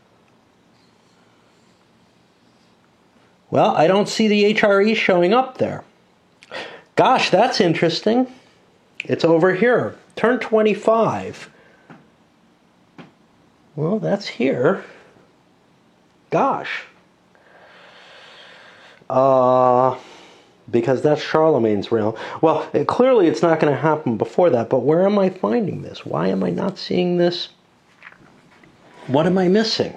Well, I don't see the HRE showing up there. Gosh, that's interesting. It's over here. Turn 25. Well, that's here. Gosh. Because that's Charlemagne's realm. Well, clearly it's not going to happen before that, but where am I finding this? Why am I not seeing this? What am I missing?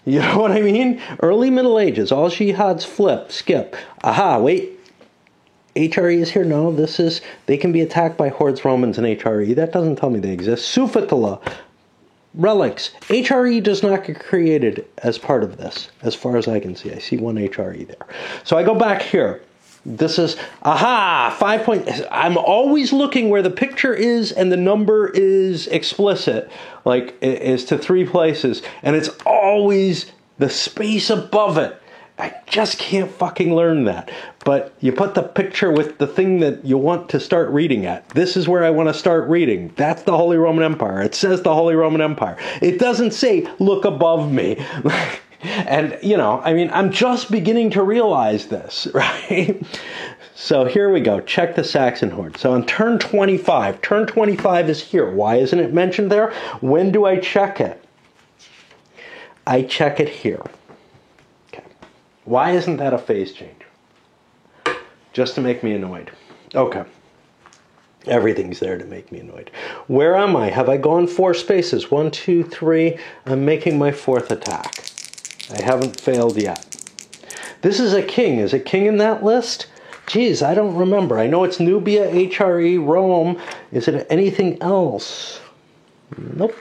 You know what I mean? Early Middle Ages, all jihads flip, skip. Aha, wait. HRE is here? No, this is... They can be attacked by hordes, Romans, and HRE. That doesn't tell me they exist. Sufatala. Relics. HRE does not get created as part of this, as far as I can see. I see 1 HRE there. So I go back here. This is... Aha! 5 point... I'm always looking where the picture is and the number is explicit. Like, is to 3 places. And it's always the space above it. I just can't fucking learn that. But you put the picture with the thing that you want to start reading at. This is where I want to start reading. That's the Holy Roman Empire. It says the Holy Roman Empire. It doesn't say, look above me. And, I mean, I'm just beginning to realize this, right? So here we go. Check the Saxon horde. So on turn 25. Turn 25 is here. Why isn't it mentioned there? When do I check it? I check it here. Okay. Why isn't that a phase change? Just to make me annoyed. Okay. Everything's there to make me annoyed. Where am I? Have I gone 4 spaces? 1, 2, 3. I'm making my 4th attack. I haven't failed yet. This is a king. Is it king in that list? Geez, I don't remember. I know it's Nubia, HRE, Rome. Is it anything else? Nope.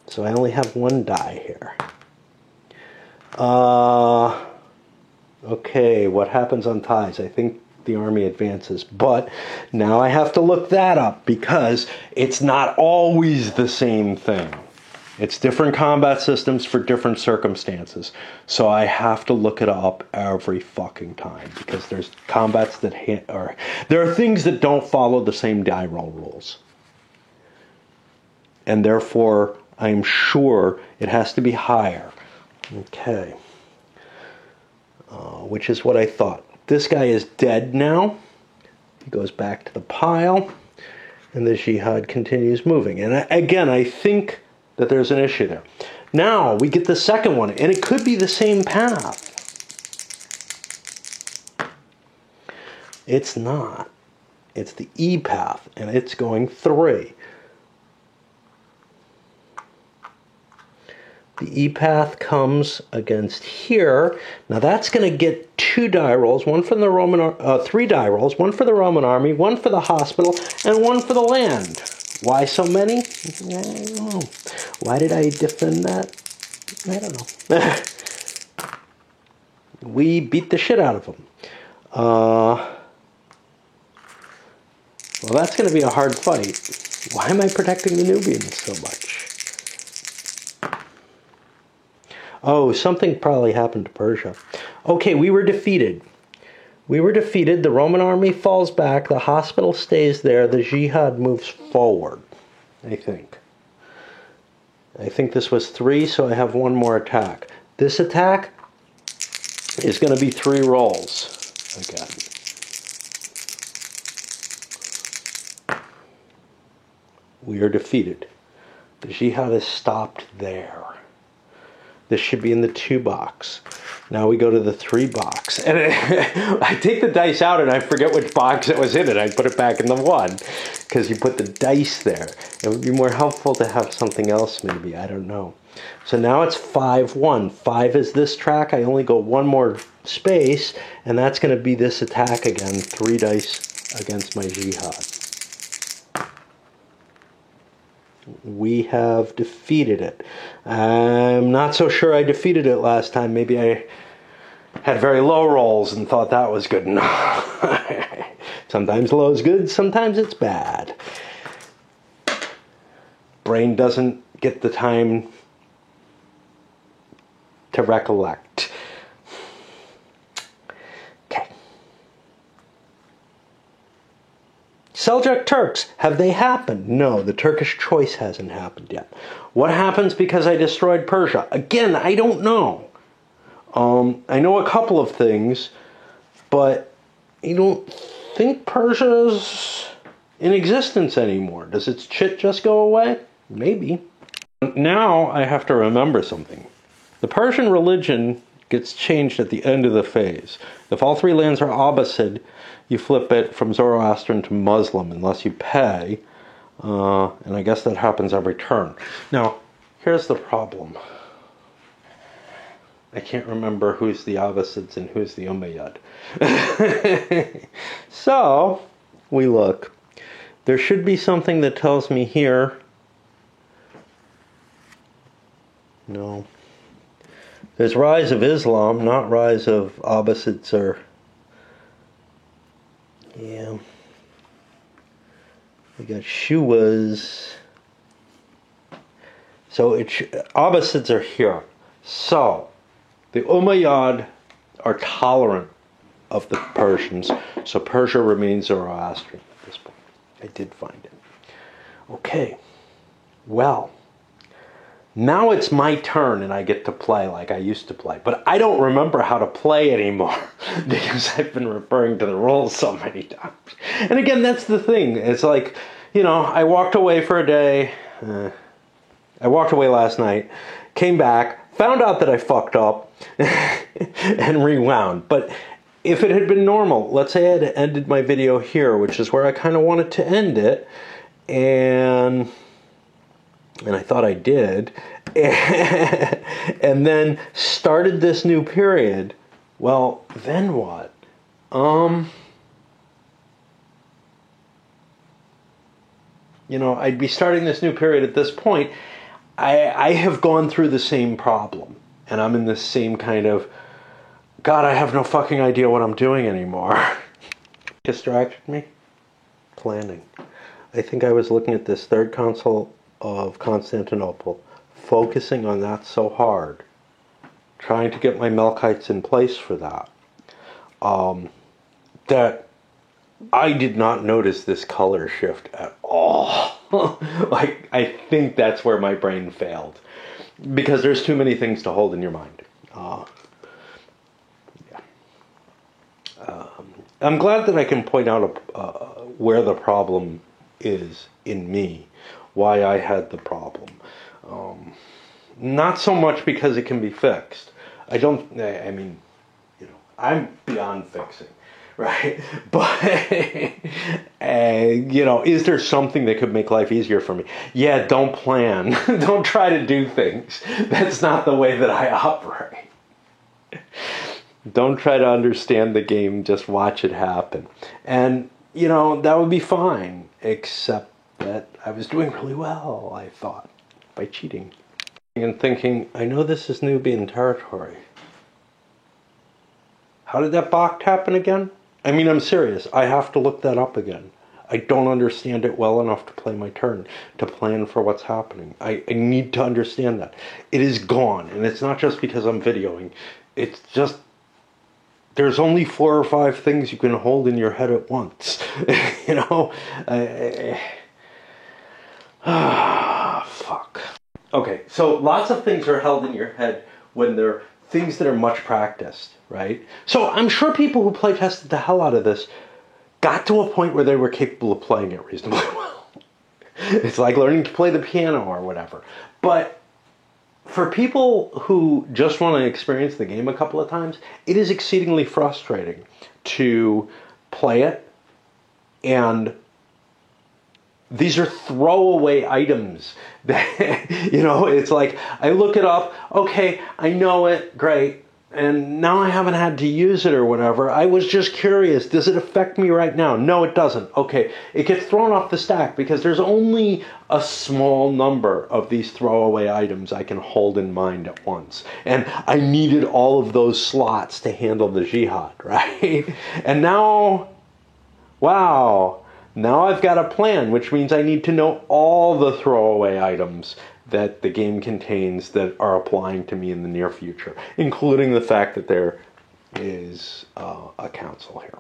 So I only have one die here. Okay, what happens on ties? I think the army advances, but now I have to look that up because it's not always the same thing. It's different combat systems for different circumstances. So I have to look it up every fucking time because there's combats that there are things that don't follow the same die roll rules. And therefore, I'm sure it has to be higher. Okay. Which is what I thought. This guy is dead now. He goes back to the pile. And the Jihad continues moving. And again, I think that there's an issue there. Now, we get the second one. And it could be the same path. It's not. It's the E path. And it's going 3. The E path comes against here. Now that's going to get 2 die rolls, one from the Roman, 3 die rolls, one for the Roman army, one for the hospital, and one for the land. Why so many? I don't know. Why did I defend that? I don't know. We beat the shit out of them. Well, that's going to be a hard fight. Why am I protecting the Nubians so much? Oh, something probably happened to Persia. Okay, we were defeated. We were defeated. The Roman army falls back. The hospital stays there. The Jihad moves forward, I think. I think this was 3, so I have one more attack. This attack is going to be 3 rolls again. We are defeated. The Jihad is stopped there. This should be in the 2 box. Now we go to the 3 box. And I take the dice out and I forget which box it was in and I put it back in the 1. Because you put the dice there. It would be more helpful to have something else maybe. I don't know. So now it's 5-1. 5 is this track. I only go 1 more space. And that's going to be this attack again. 3 dice against my Jihad. We have defeated it. I'm not so sure I defeated it last time. Maybe I had very low rolls and thought that was good enough. Sometimes low is good, sometimes it's bad. Brain doesn't get the time to recollect. Okay. Seljuk Turks, have they happened? No, the Turkish choice hasn't happened yet. What happens because I destroyed Persia? Again, I don't know. I know a couple of things, but I don't think Persia's in existence anymore. Does its shit just go away? Maybe. Now I have to remember something. The Persian religion gets changed at the end of the phase. If all 3 lands are Abbasid, you flip it from Zoroastrian to Muslim unless you pay. And I guess that happens every turn. Now, here's the problem. I can't remember who's the Abbasids and who's the Umayyad. So, we look. There should be something that tells me here. No. There's rise of Islam, not rise of Abbasids or... Yeah. We got Shuas. So Abbasids are here. So the Umayyad are tolerant of the Persians. So Persia remains Zoroastrian at this point. I did find it. Okay. Well, now it's my turn and I get to play like I used to play. But I don't remember how to play anymore because I've been referring to the rules so many times. And again, that's the thing. It's like, you know, I walked away for a day. I walked away last night, came back, found out that I fucked up, and rewound. But if it had been normal, let's say I had ended my video here, which is where I kind of wanted to end it, and I thought I did, and then started this new period, well, then what? I'd be starting this new period at this point. I have gone through the same problem, and I'm in the same kind of, God, I have no fucking idea what I'm doing anymore. Distracted me? Planning. I think I was looking at this Third Council of Constantinople, focusing on that so hard, trying to get my Melkites in place for that, that I did not notice this color shift at all. Like, I think that's where my brain failed, because there's too many things to hold in your mind. I'm glad that I can point out where the problem is in me, why I had the problem. Not so much because it can be fixed. I'm beyond fixing, right? But, is there something that could make life easier for me? Yeah, don't plan. Don't try to do things. That's not the way that I operate. Don't try to understand the game, just watch it happen. And, that would be fine, except that I was doing really well, I thought, by cheating. And thinking, I know this is Nubian territory. How did that Bakht happen again? I mean, I'm serious. I have to look that up again. I don't understand it well enough to play my turn, to plan for what's happening. I need to understand that. It is gone, and it's not just because I'm videoing. It's just, there's only 4 or 5 things you can hold in your head at once. Fuck. Okay, so lots of things are held in your head when they're things that are much practiced, right? So I'm sure people who play tested the hell out of this got to a point where they were capable of playing it reasonably well. It's like learning to play the piano or whatever. But for people who just want to experience the game a couple of times, it is exceedingly frustrating to play it, and these are throwaway items that, it's like, I look it up, okay, I know it, great, and now I haven't had to use it or whatever. I was just curious, does it affect me right now? No, it doesn't. Okay, it gets thrown off the stack because there's only a small number of these throwaway items I can hold in mind at once. And I needed all of those slots to handle the jihad, right? And now, wow, now I've got a plan, which means I need to know all the throwaway items that the game contains that are applying to me in the near future, including the fact that there is a council here.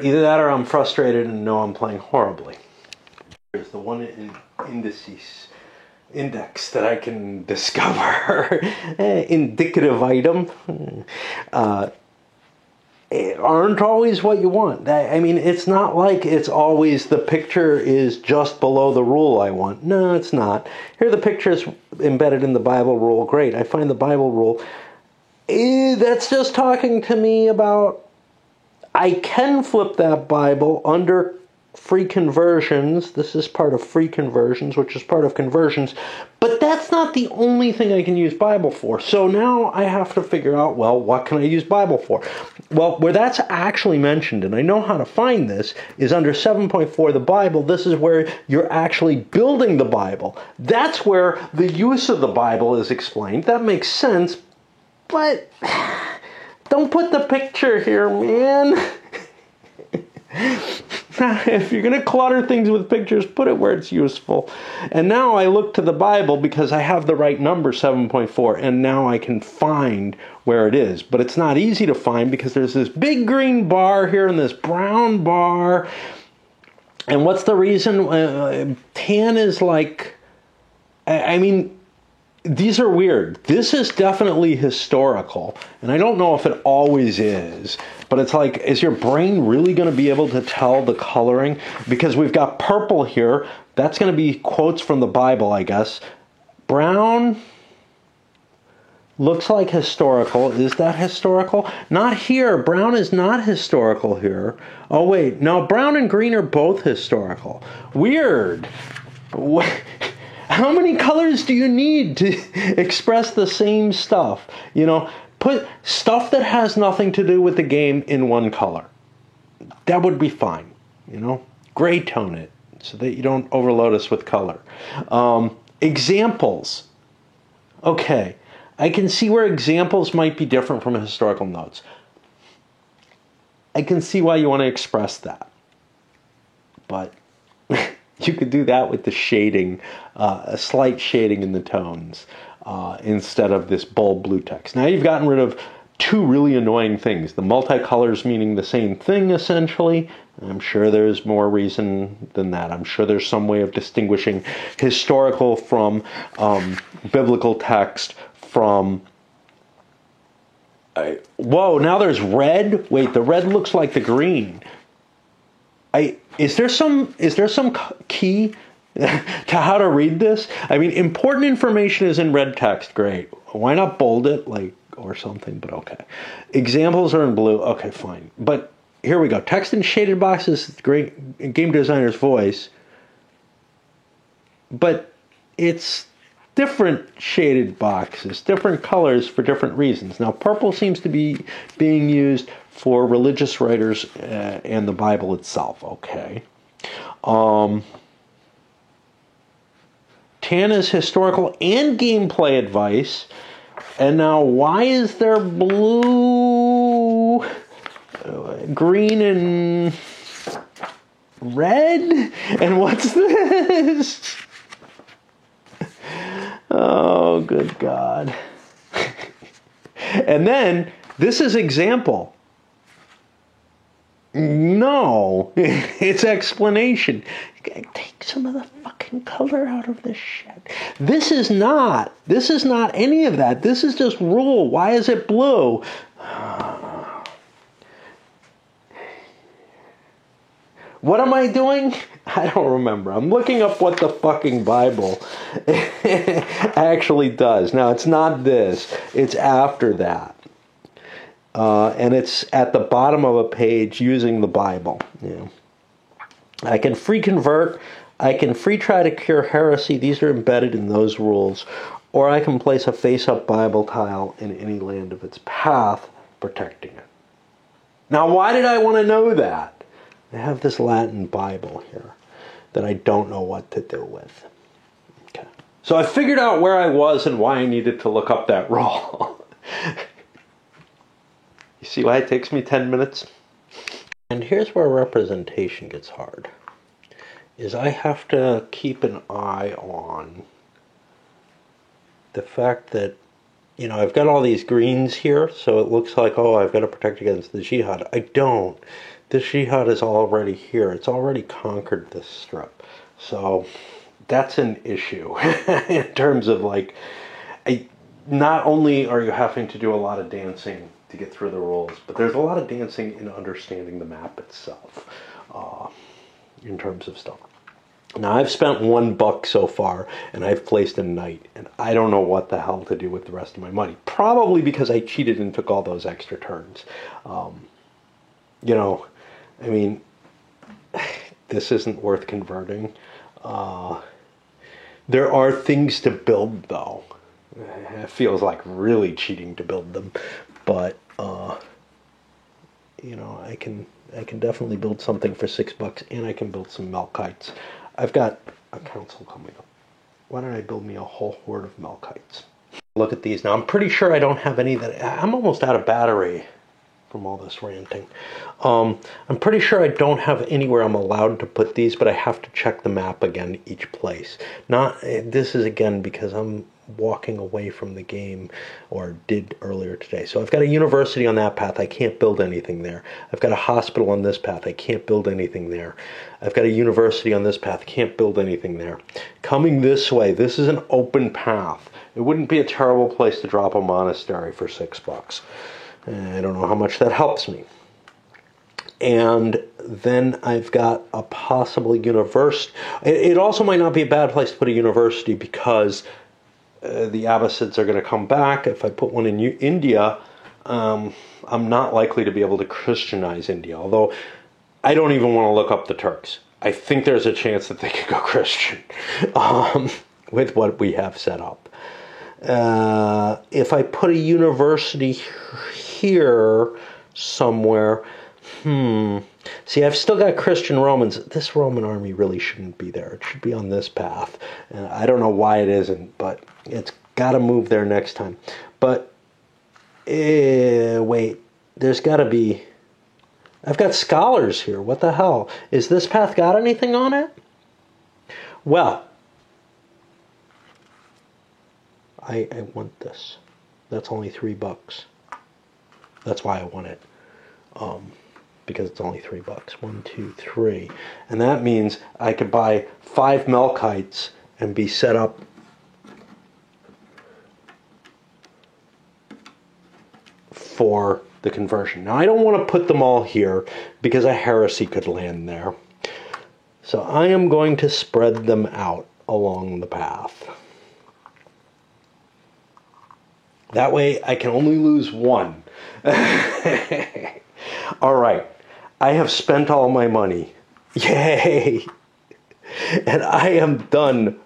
Either that or I'm frustrated and know I'm playing horribly. There's the one index that I can discover. Indicative item. Aren't always what you want. I mean, it's not like it's always the picture is just below the rule I want. No, it's not. Here the picture is embedded in the Bible rule. Great. I find the Bible rule. That's just talking to me about I can flip that Bible under free conversions. This is part of free conversions, which is part of conversions. But that's not the only thing I can use Bible for. So now I have to figure out, well, what can I use Bible for? Well, where that's actually mentioned, and I know how to find this, is under 7.4 the Bible. This is where you're actually building the Bible. That's where the use of the Bible is explained. That makes sense, but don't put the picture here, man. If you're going to clutter things with pictures, put it where it's useful. And now I look to the Bible because I have the right number, 7.4, and now I can find where it is. But it's not easy to find because there's this big green bar here and this brown bar. And what's the reason? Tan is like, I mean, these are weird. This is definitely historical, and I don't know if it always is, but it's like, is your brain really going to be able to tell the coloring? Because we've got purple here. That's going to be quotes from the Bible, I guess. Brown looks like historical. Is that historical? Not here. Brown is not historical here. Oh, wait. No, brown and green are both historical. Weird. How many colors do you need to express the same stuff? You know, put stuff that has nothing to do with the game in one color. That would be fine, you know. Gray tone it so that you don't overload us with color. Examples. Okay, I can see where examples might be different from historical notes. I can see why you want to express that. But you could do that with the shading, a slight shading in the tones, instead of this bold blue text. Now you've gotten rid of two really annoying things. The multicolors meaning the same thing, essentially. I'm sure there's more reason than that. I'm sure there's some way of distinguishing historical from biblical text from... whoa, now there's red? Wait, the red looks like the green. Is there some key to how to read this? I mean, important information is in red text. Great. Why not bold it, or something? But okay. Examples are in blue. Okay, fine. But here we go. Text in shaded boxes. Great game designer's voice. But it's different shaded boxes, different colors for different reasons. Now, purple seems to be being used for religious writers and the Bible itself. Okay. Tan is historical and gameplay advice. And now, why is there blue, green, and red? And what's this? Oh, good God. And then, this is example. No, it's explanation. You gotta take some of the fucking color out of this shit. This is not any of that. This is just rule. Why is it blue? What am I doing? I don't remember. I'm looking up what the fucking Bible actually does. Now, it's not this. It's after that. And it's at the bottom of a page using the Bible. Yeah. I can free convert. I can free try to cure heresy. These are embedded in those rules. Or I can place a face-up Bible tile in any land of its path, protecting it. Now, why did I want to know that? I have this Latin Bible here that I don't know what to do with. Okay. So I figured out where I was and why I needed to look up that rule. You see why it takes me 10 minutes? And here's where representation gets hard. Is I have to keep an eye on the fact that, you know, I've got all these greens here, so it looks like, oh, I've got to protect against the jihad. I don't. The jihad is already here. It's already conquered this strip. So that's an issue in terms of, like, not only are you having to do a lot of dancing to get through the rules, but there's a lot of dancing in understanding the map itself, in terms of stuff. Now, I've spent $1 so far, and I've placed a knight, and I don't know what the hell to do with the rest of my money. Probably because I cheated and took all those extra turns. You know, I mean, this isn't worth converting. There are things to build, though. It feels like really cheating to build them. But, you know, I can definitely build something for $6, and I can build some Melkites. I've got a council coming up. Why don't I build me a whole horde of Melkites? Look at these. Now, I'm pretty sure I don't have any that... I'm almost out of battery from all this ranting. I'm pretty sure I don't have anywhere I'm allowed to put these, but I have to check the map again each place. This is, again, because I'm walking away from the game, or did earlier today. So I've got a university on that path. I can't build anything there. I've got a hospital on this path. I can't build anything there. I've got a university on this path. Can't build anything there. Coming this way, this is an open path. It wouldn't be a terrible place to drop a monastery for $6. I don't know how much that helps me. And then I've got a possible university. It also might not be a bad place to put a university, because the Abbasids are going to come back. If I put one in India, I'm not likely to be able to Christianize India. Although, I don't even want to look up the Turks. I think there's a chance that they could go Christian. with what we have set up. If I put a university here somewhere, see, I've still got Christian Romans. This Roman army really shouldn't be there. It should be on this path. I don't know why it isn't, but it's got to move there next time. But, wait, there's got to be... I've got scholars here. What the hell? Is this path got anything on it? Well, I want this. That's only $3. That's why I want it. Because it's only $3. 1, 2, 3. And that means I could buy 5 Melkites and be set up for the conversion. Now, I don't want to put them all here because a heresy could land there. So I am going to spread them out along the path. That way I can only lose one. All right. I have spent all my money. Yay! And I am done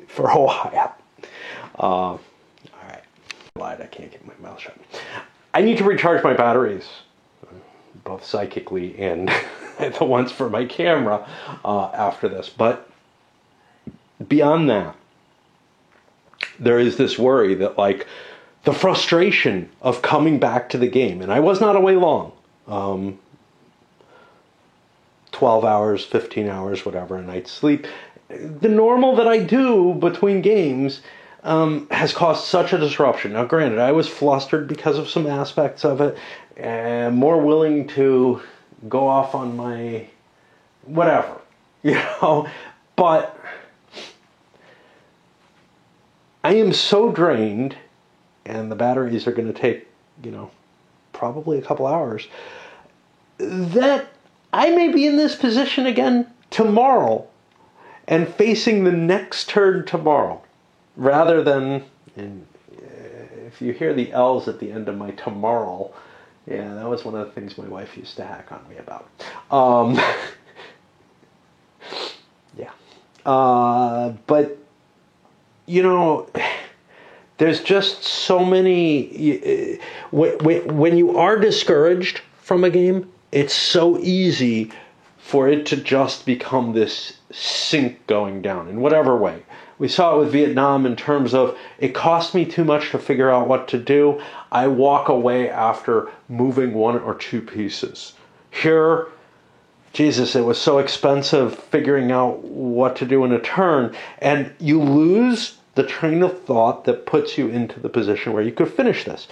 for a while. All right. Lied. I can't keep my mouth shut. I need to recharge my batteries, both psychically and the ones for my camera after this. But beyond that, there is this worry that, like, the frustration of coming back to the game, and I was not away long, 12 hours, 15 hours, whatever, a night's sleep. The normal that I do between games has caused such a disruption. Now, granted, I was flustered because of some aspects of it, and more willing to go off on my whatever, but I am so drained, and the batteries are going to take, probably a couple hours, that I may be in this position again tomorrow and facing the next turn tomorrow, rather than, and if you hear the L's at the end of my tomorrow, yeah, that was one of the things my wife used to hack on me about. But, there's just so many, when you are discouraged from a game, it's so easy for it to just become this sink going down in whatever way. We saw it with Vietnam in terms of it cost me too much to figure out what to do. I walk away after moving 1 or 2 pieces. Here, Jesus, it was so expensive figuring out what to do in a turn, and you lose the train of thought that puts you into the position where you could finish this.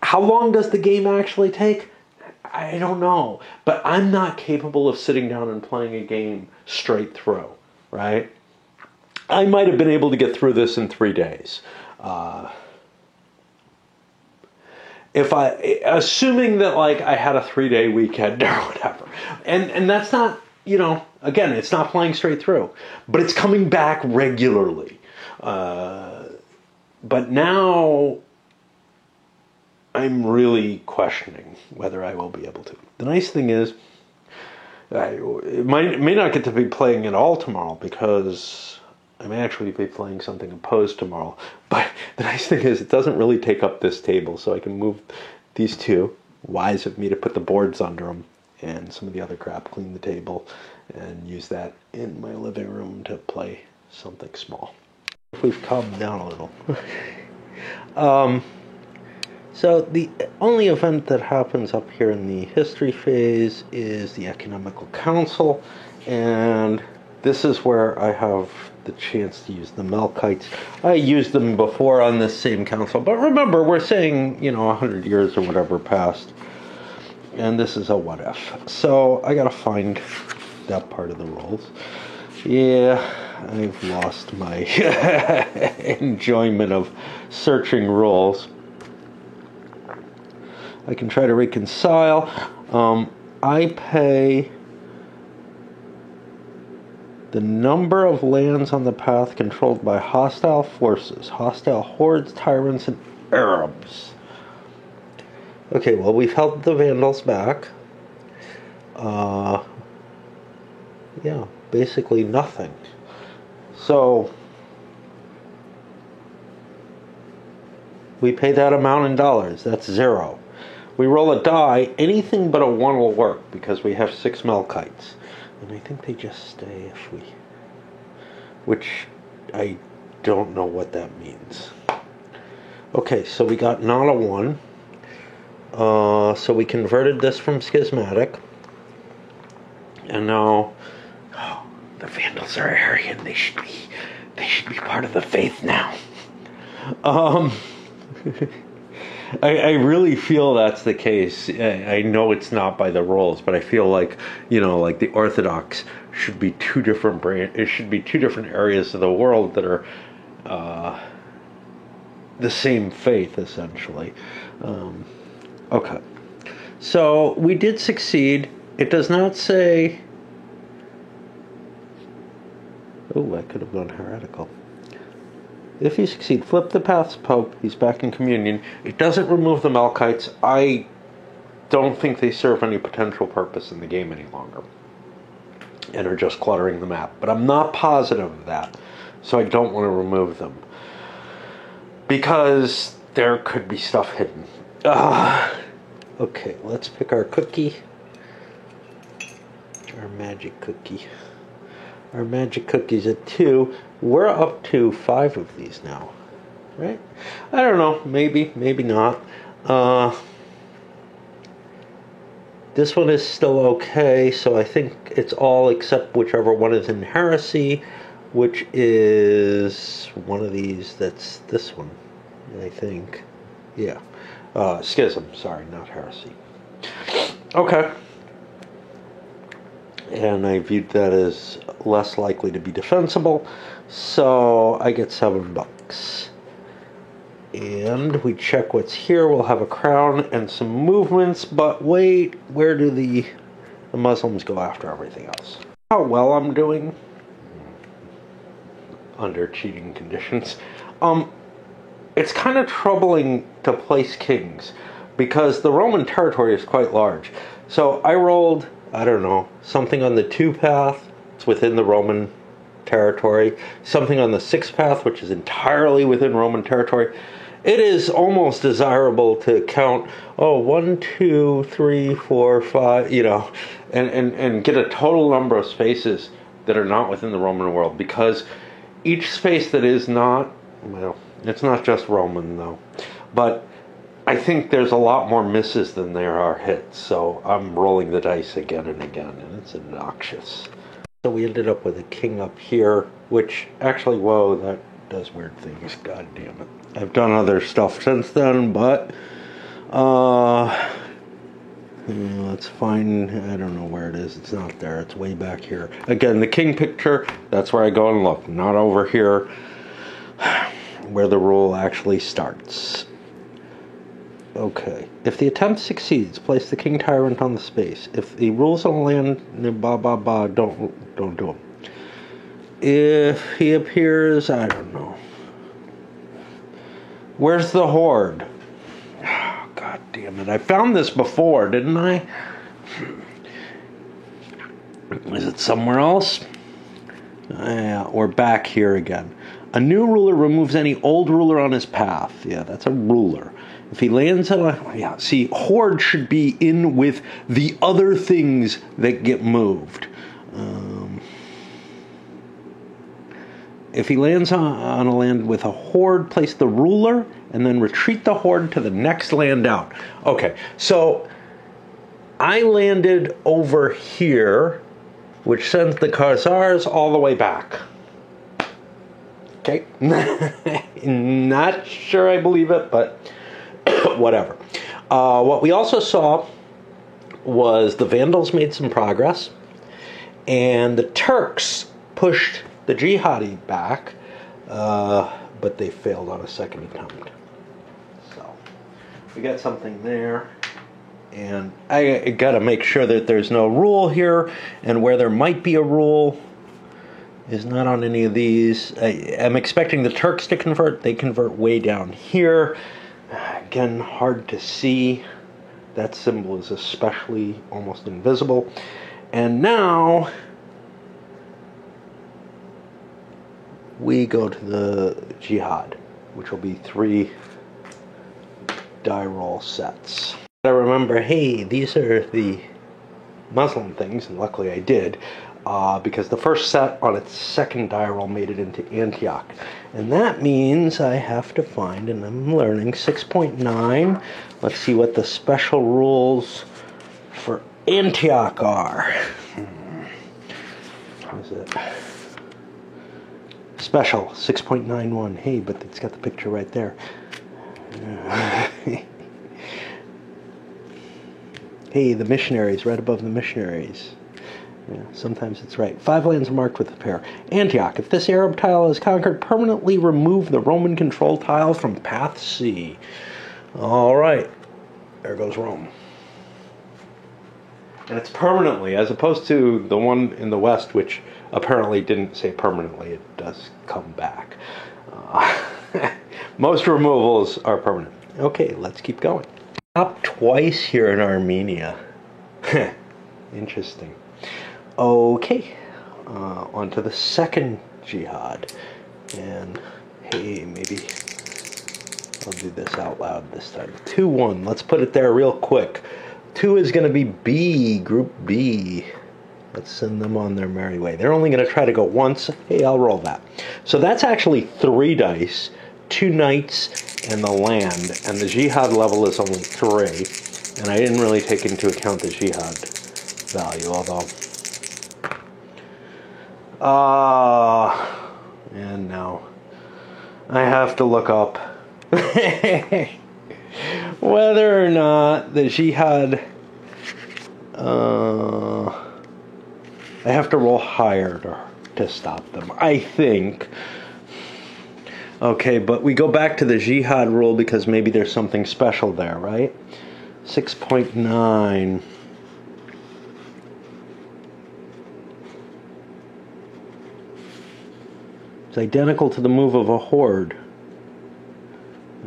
How long does the game actually take? I don't know, but I'm not capable of sitting down and playing a game straight through, right? I might have been able to get through this in 3 days. Assuming that, like, I had a 3-day weekend or whatever. And that's not, again, it's not playing straight through, but it's coming back regularly. But now I'm really questioning whether I will be able to. The nice thing is, I may not get to be playing at all tomorrow because I may actually be playing something opposed tomorrow. But the nice thing is it doesn't really take up this table, so I can move these two. Wise of me to put the boards under them and some of the other crap, clean the table, and use that in my living room to play something small. We've calmed down a little. So the only event that happens up here in the history phase is the Economical Council, and this is where I have the chance to use the Melkites. I used them before on this same council, but remember, we're saying, 100 years or whatever passed, and this is a what if. So I gotta find that part of the rules. Yeah, I've lost my enjoyment of searching rules. I can try to reconcile. I pay the number of lands on the path controlled by hostile forces, hostile hordes, tyrants, and Arabs. Okay, well, we've held the Vandals back. Yeah, basically nothing. So we pay that amount in dollars. That's 0. We roll a die. Anything but a 1 will work because we have 6 Melkites. And I think they just stay if we... Which I don't know what that means. Okay, so we got not a 1. So we converted this from schismatic. And now... Oh, the Vandals are Aryan. They should be part of the faith now. I really feel that's the case. I know it's not by the rules, but I feel like, like the Orthodox should be two different it should be two different areas of the world that are the same faith, essentially. Okay. So we did succeed. It does not say... Oh, I could have gone heretical. If you succeed, flip the path's Pope. He's back in communion. It doesn't remove the Melkites. I don't think they serve any potential purpose in the game any longer. And are just cluttering the map. But I'm not positive of that. So I don't want to remove them. Because there could be stuff hidden. Okay, let's pick our cookie. Our magic cookie. Our magic cookie's at 2. We're up to 5 of these now, right? I don't know. Maybe, maybe not. This one is still okay, so I think it's all except whichever one is in heresy, which is one of these. That's this one, I think. Yeah. Schism, sorry, not heresy. Okay. And I viewed that as less likely to be defensible, so I get $7. And we check what's here. We'll have a crown and some movements, but wait, where do the Muslims go after everything else? How well I'm doing under cheating conditions. It's kind of troubling to place kings because the Roman territory is quite large. So I rolled, I don't know, something on the 2 path. It's within the Roman territory. Something on the 6 path, which is entirely within Roman territory. It is almost desirable to count, 1, 2, 3, 4, 5, and get a total number of spaces that are not within the Roman world. Because each space that is not, well, it's not just Roman though, but I think there's a lot more misses than there are hits, so I'm rolling the dice again and again, and it's obnoxious. So we ended up with a king up here, which actually, whoa, that does weird things, god damn it. I've done other stuff since then, but, let's find, I don't know where it is, it's not there, it's way back here. Again, the king picture, that's where I go and look, not over here, where the rule actually starts. Okay. If the attempt succeeds, place the king tyrant on the space. If the rules on land, don't do them. If he appears, I don't know. Where's the horde? Oh, god damn it. I found this before, didn't I? Is it somewhere else? Yeah, we're back here again. A new ruler removes any old ruler on his path. Yeah, that's a ruler. If he lands on a... Yeah, see, horde should be in with the other things that get moved. If he lands on a land with a horde, place the ruler and then retreat the horde to the next land out. Okay, so I landed over here, which sends the Khazars all the way back. Okay, not sure I believe it, but whatever. What we also saw was the Vandals made some progress, and the Turks pushed the Jihadi back, but they failed on a second attempt. So we got something there, and I got to make sure that there's no rule here, and where there might be a rule is not on any of these. I'm expecting the Turks to convert. They convert way down here. Again, hard to see. That symbol is especially almost invisible. And now we go to the Jihad, which will be 3 die roll sets. I remember, hey, these are the Muslim things, and luckily I did, because the first set on its second die roll made it into Antioch. And that means I have to find, and I'm learning, 6.9. Let's see what the special rules for Antioch are. What is it? Special, 6.91. Hey, but it's got the picture right there. Hey, the missionaries, right above the missionaries. Yeah, sometimes it's right. 5 lands marked with a pair. Antioch. If this Arab tile is conquered, permanently remove the Roman control tile from Path C. All right. There goes Rome. And it's permanently, as opposed to the one in the west, which apparently didn't say permanently. It does come back. Most removals are permanent. Okay, let's keep going. Up twice here in Armenia. Interesting. Okay, on to the second Jihad. And hey, maybe I'll do this out loud this time. 2-1. Let's put it there real quick. 2 is going to be B, Group B. Let's send them on their merry way. They're only going to try to go once. Hey, I'll roll that. So that's actually 3 dice, 2 knights, and the land. And the Jihad level is only 3. And I didn't really take into account the Jihad value, although... and now I have to look up whether or not the Jihad, I have to roll higher to stop them, I think. Okay, but we go back to the Jihad rule because maybe there's something special there, right? 6.9. It's identical to the move of a horde.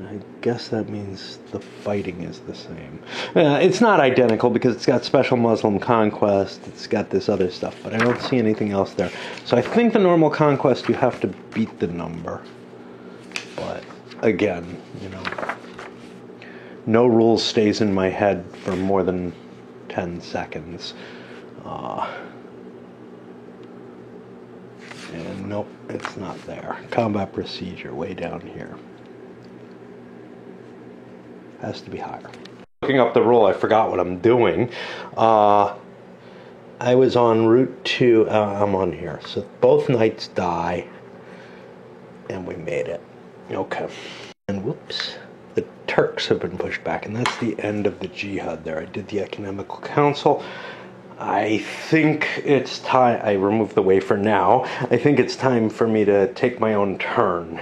I guess that means the fighting is the same. It's not identical because it's got special Muslim conquest. It's got this other stuff, but I don't see anything else there. So I think the normal conquest, you have to beat the number. But again, you know, no rule stays in my head for more than 10 seconds. And nope, it's not there. Combat procedure way down here. Has to be higher. Looking up the rule, I forgot what I'm doing. I was on route to, I'm on here. So both knights die. And we made it. Okay. And whoops. The Turks have been pushed back. And that's the end of the Jihad there. I did the Economical Council. I think it's time, I removed the wafer now, I think it's time for me to take my own turn.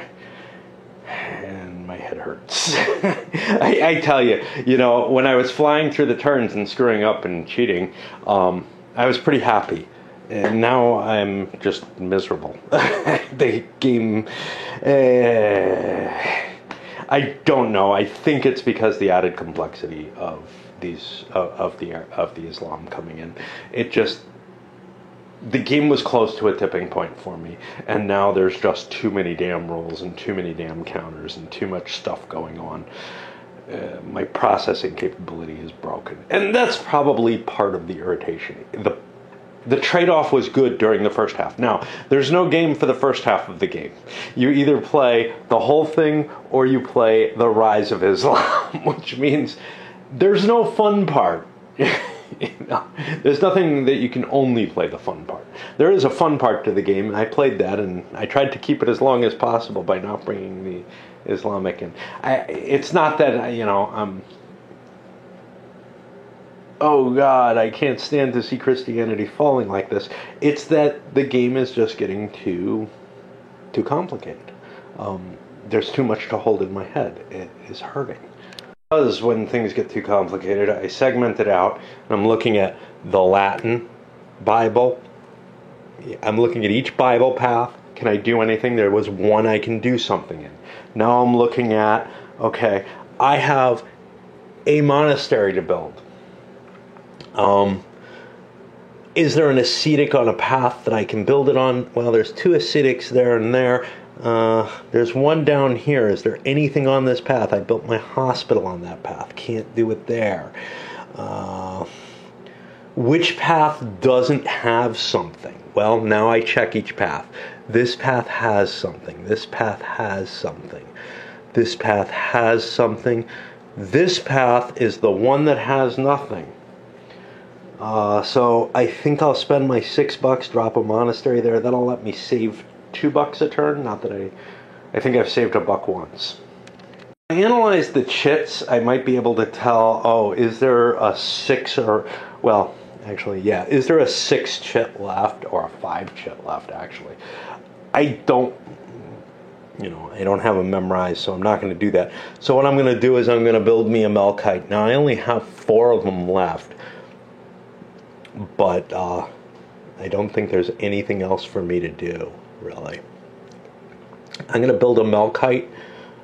And my head hurts. I tell you, you know, when I was flying through the turns and screwing up and cheating, I was pretty happy. And now I'm just miserable. The game, I don't know. I think it's because the added complexity of these of the Islam coming in. It just, the game was close to a tipping point for me, and now there's just too many damn rules and too many damn counters and too much stuff going on. My processing capability is broken, and that's probably part of the irritation. The trade-off was good during the first half. Now, there's no game for the first half of the game. You either play the whole thing or you play the Rise of Islam, which means there's no fun part. You know, there's nothing that you can only play the fun part. There is a fun part to the game, and I played that, and I tried to keep it as long as possible by not bringing the Islamic in. It's not that, you know, oh God, I can't stand to see Christianity falling like this. It's that the game is just getting too complicated. There's too much to hold in my head. It is hurting. Because when things get too complicated, I segment it out, and I'm looking at the Latin Bible. I'm looking at each Bible path. Can I do anything? There was one I can do something in. Now I'm looking at, okay, I have a monastery to build. Is there an ascetic on a path that I can build it on? Well, there's 2 ascetics there and there. There's one down here. Is there anything on this path? I built my hospital on that path. Can't do it there. Which path doesn't have something? Well, now I check each path. This path has something. This path has something. This path has something. This path is the one that has nothing. So I think I'll spend my $6, drop a monastery there. That'll let me save $2 a turn. Not that I think I've saved $1 once. I analyzed the chits. I might be able to tell, oh, is there a 6 or, well, actually, yeah, is there a 6 chit left or a 5 chit left, actually? I don't have them memorized, so I'm not going to do that. So what I'm going to do is I'm going to build me a Melkite. Now, I only have 4 of them left, but I don't think there's anything else for me to do, really. I'm going to build a Melkite.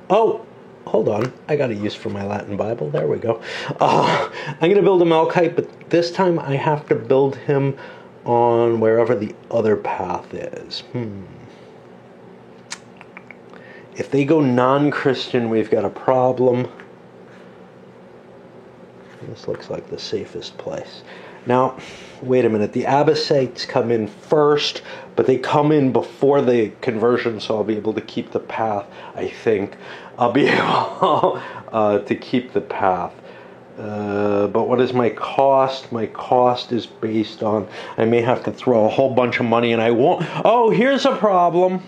Oh, hold on. I got a use for my Latin Bible. There we go. I'm going to build a Melkite, but this time I have to build him on wherever the other path is. If they go non-Christian, we've got a problem. This looks like the safest place. Now, wait a minute. The Abbassites come in first, but they come in before the conversion, so I'll be able to keep the path, I think. I'll be able to keep the path. But what is my cost? My cost is based on, I may have to throw a whole bunch of money, and I won't. Oh, here's a problem.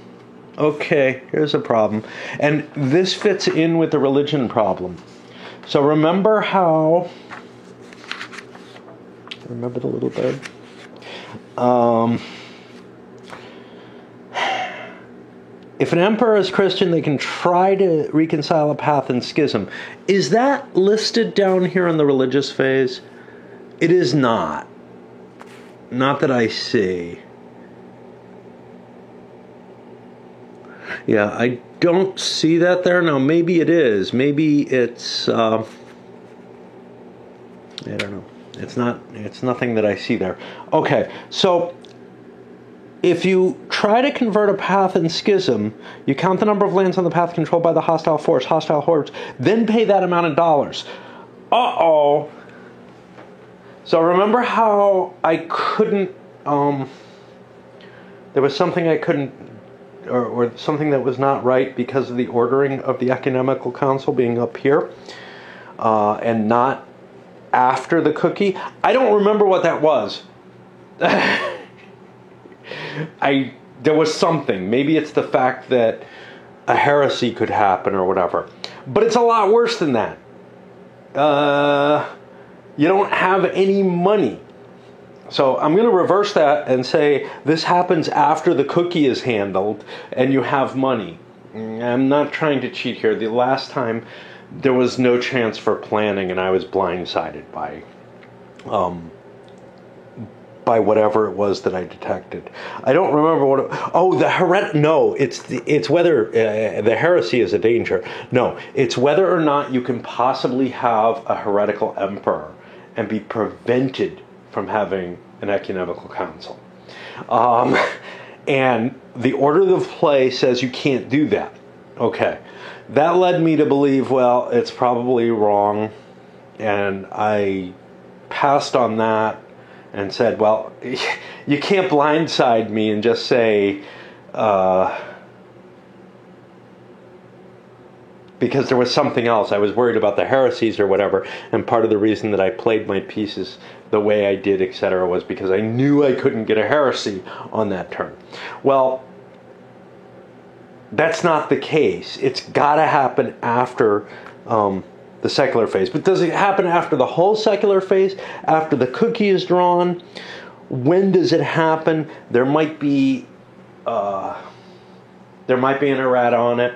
Okay, here's a problem. And this fits in with the religion problem. So remember how... Remember the little bird? If an emperor is Christian, they can try to reconcile a path and schism. Is that listed down here in the religious phase? It is not. Not that I see. Yeah, I don't see that there. Now, maybe it is. Maybe it's... I don't know. It's nothing that I see there. Okay, so if you try to convert a path in schism, you count the number of lands on the path controlled by the hostile force, hostile hordes, then pay that amount of dollars. Uh-oh. So remember how I couldn't, there was something I couldn't, or something that was not right because of the ordering of the Ecumenical Council being up here, and not after the cookie. I don't remember what that was. There was something. Maybe it's the fact that a heresy could happen or whatever. But it's a lot worse than that. You don't have any money. So I'm going to reverse that and say this happens after the cookie is handled and you have money. I'm not trying to cheat here. The last time there was no chance for planning and I was blindsided by whatever it was that I detected. I don't remember what it... No, it's whether... the heresy is a danger. No, it's whether or not you can possibly have a heretical emperor and be prevented from having an ecumenical council. And the order of play says you can't do that. Okay. That led me to believe, well, it's probably wrong. And I passed on that and said, well, you can't blindside me and just say, because there was something else. I was worried about the heresies or whatever, and part of the reason that I played my pieces the way I did, etc., was because I knew I couldn't get a heresy on that turn. Well, that's not the case. It's got to happen after the secular phase. But does it happen after the whole secular phase? After the cookie is drawn? When does it happen? There might be an errata on it.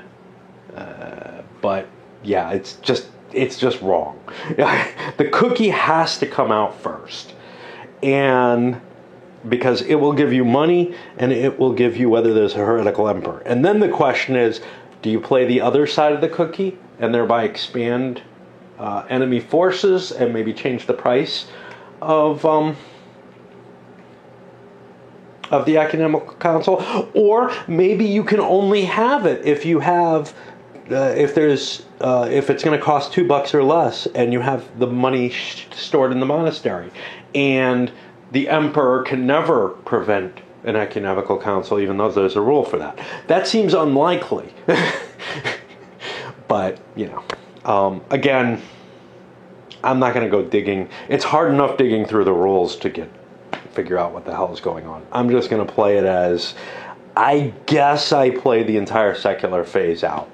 But yeah, it's just wrong. The cookie has to come out first. And because it will give you money and it will give you whether there's a heretical emperor. And then the question is, do you play the other side of the cookie and thereby expand enemy forces and maybe change the price of of the Ecumenical Council, or maybe you can only have it if you have, if it's going to cost $2 or less, and you have the money stored in the monastery, and the emperor can never prevent an ecumenical council, even though there's a rule for that. That seems unlikely, but again, I'm not going to go digging. It's hard enough digging through the rules to figure out what the hell is going on. I'm just going to play it as, I guess I play the entire secular phase out,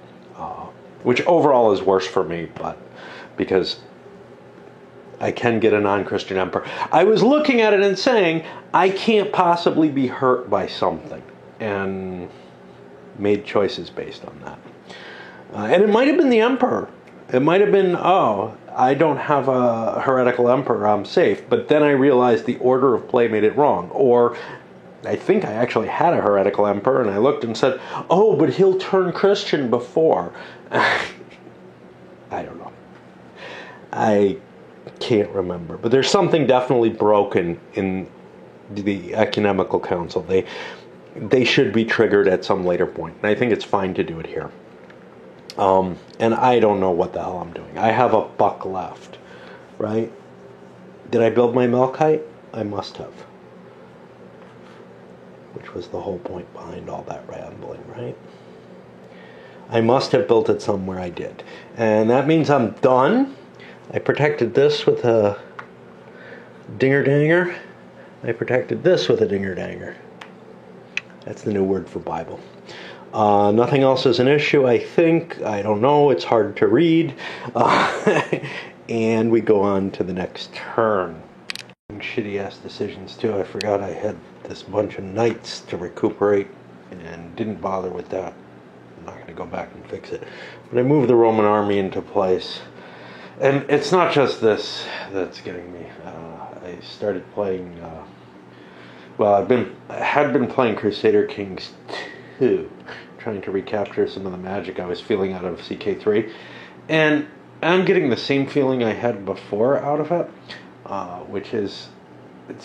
which overall is worse for me, but because I can get a non-Christian emperor. I was looking at it and saying, I can't possibly be hurt by something, and made choices based on that. And it might have been the emperor. It might have been, I don't have a heretical emperor, I'm safe. But then I realized the order of play made it wrong. Or I think I actually had a heretical emperor, and I looked and said, oh, but he'll turn Christian before. I don't know. I can't remember. But there's something definitely broken in the Ecumenical Council. They should be triggered at some later point. And I think it's fine to do it here. And I don't know what the hell I'm doing. I have $1 left, right? Did I build my Melkite? I must have. Which was the whole point behind all that rambling, right? I must have built it somewhere. I did. And that means I'm done. I protected this with a dinger-danger. I protected this with a dinger-danger. That's the new word for Bible. Nothing else is an issue, I think. I don't know. It's hard to read. And we go on to the next turn. Shitty-ass decisions, too. I forgot I had this bunch of knights to recuperate and didn't bother with that. I'm not going to go back and fix it. But I moved the Roman army into place. And it's not just this that's getting me. I started playing... I had been playing Crusader Kings 2, trying to recapture some of the magic I was feeling out of CK3, and I'm getting the same feeling I had before out of it, which is,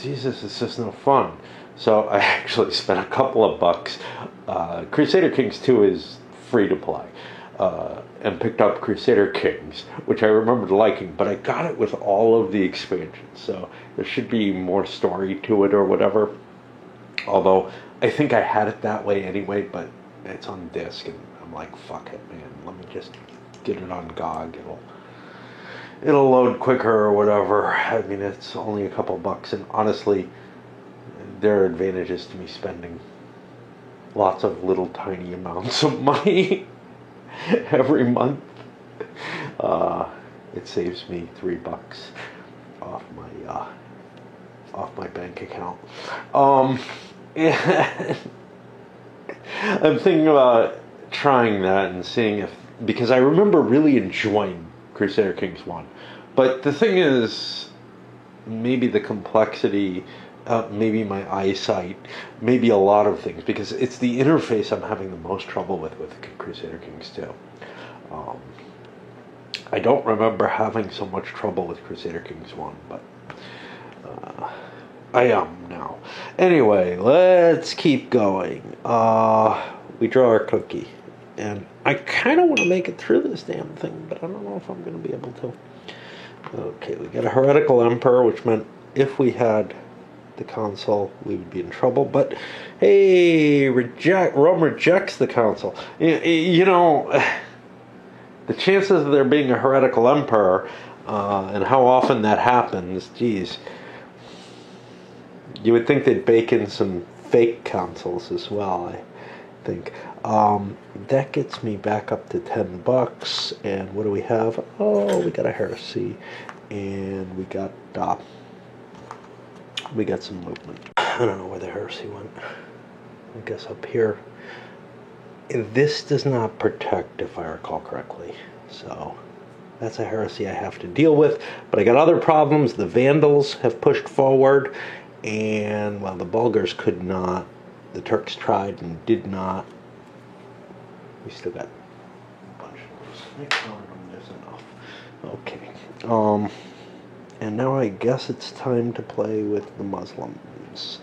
Jesus, it's just no fun. So I actually spent a couple of bucks. Crusader Kings 2 is free to play, and picked up Crusader Kings, which I remembered liking, but I got it with all of the expansions, so there should be more story to it or whatever. Although I think I had it that way anyway, but it's on disc, and I'm like, fuck it, man. Let me just get it on GOG. It'll load quicker or whatever. I mean, it's only a couple bucks, and honestly, there are advantages to me spending lots of little tiny amounts of money every month. It saves me $3 off my bank account. And I'm thinking about trying that and seeing if, because I remember really enjoying Crusader Kings 1. But the thing is, maybe the complexity, maybe my eyesight, maybe a lot of things, because it's the interface I'm having the most trouble with Crusader Kings 2. I don't remember having so much trouble with Crusader Kings 1, but I am now. Anyway, let's keep going. We draw our cookie, and I kind of want to make it through this damn thing, but I don't know if I'm going to be able to. Okay, we got a heretical emperor, which meant if we had the consul, we would be in trouble. But hey, Rome rejects the consul. You know, the chances of there being a heretical emperor, and how often that happens, geez. You would think they'd bake in some fake consuls as well, I think. That gets me back up to $10. And what do we have? Oh, we got a heresy. And we got some movement. I don't know where the heresy went. I guess up here. And this does not protect, if I recall correctly. So that's a heresy I have to deal with. But I got other problems. The Vandals have pushed forward. And, well, the Bulgars could not. The Turks tried and did not. We still got a bunch of those. There's enough. Okay. And now I guess it's time to play with the Muslims.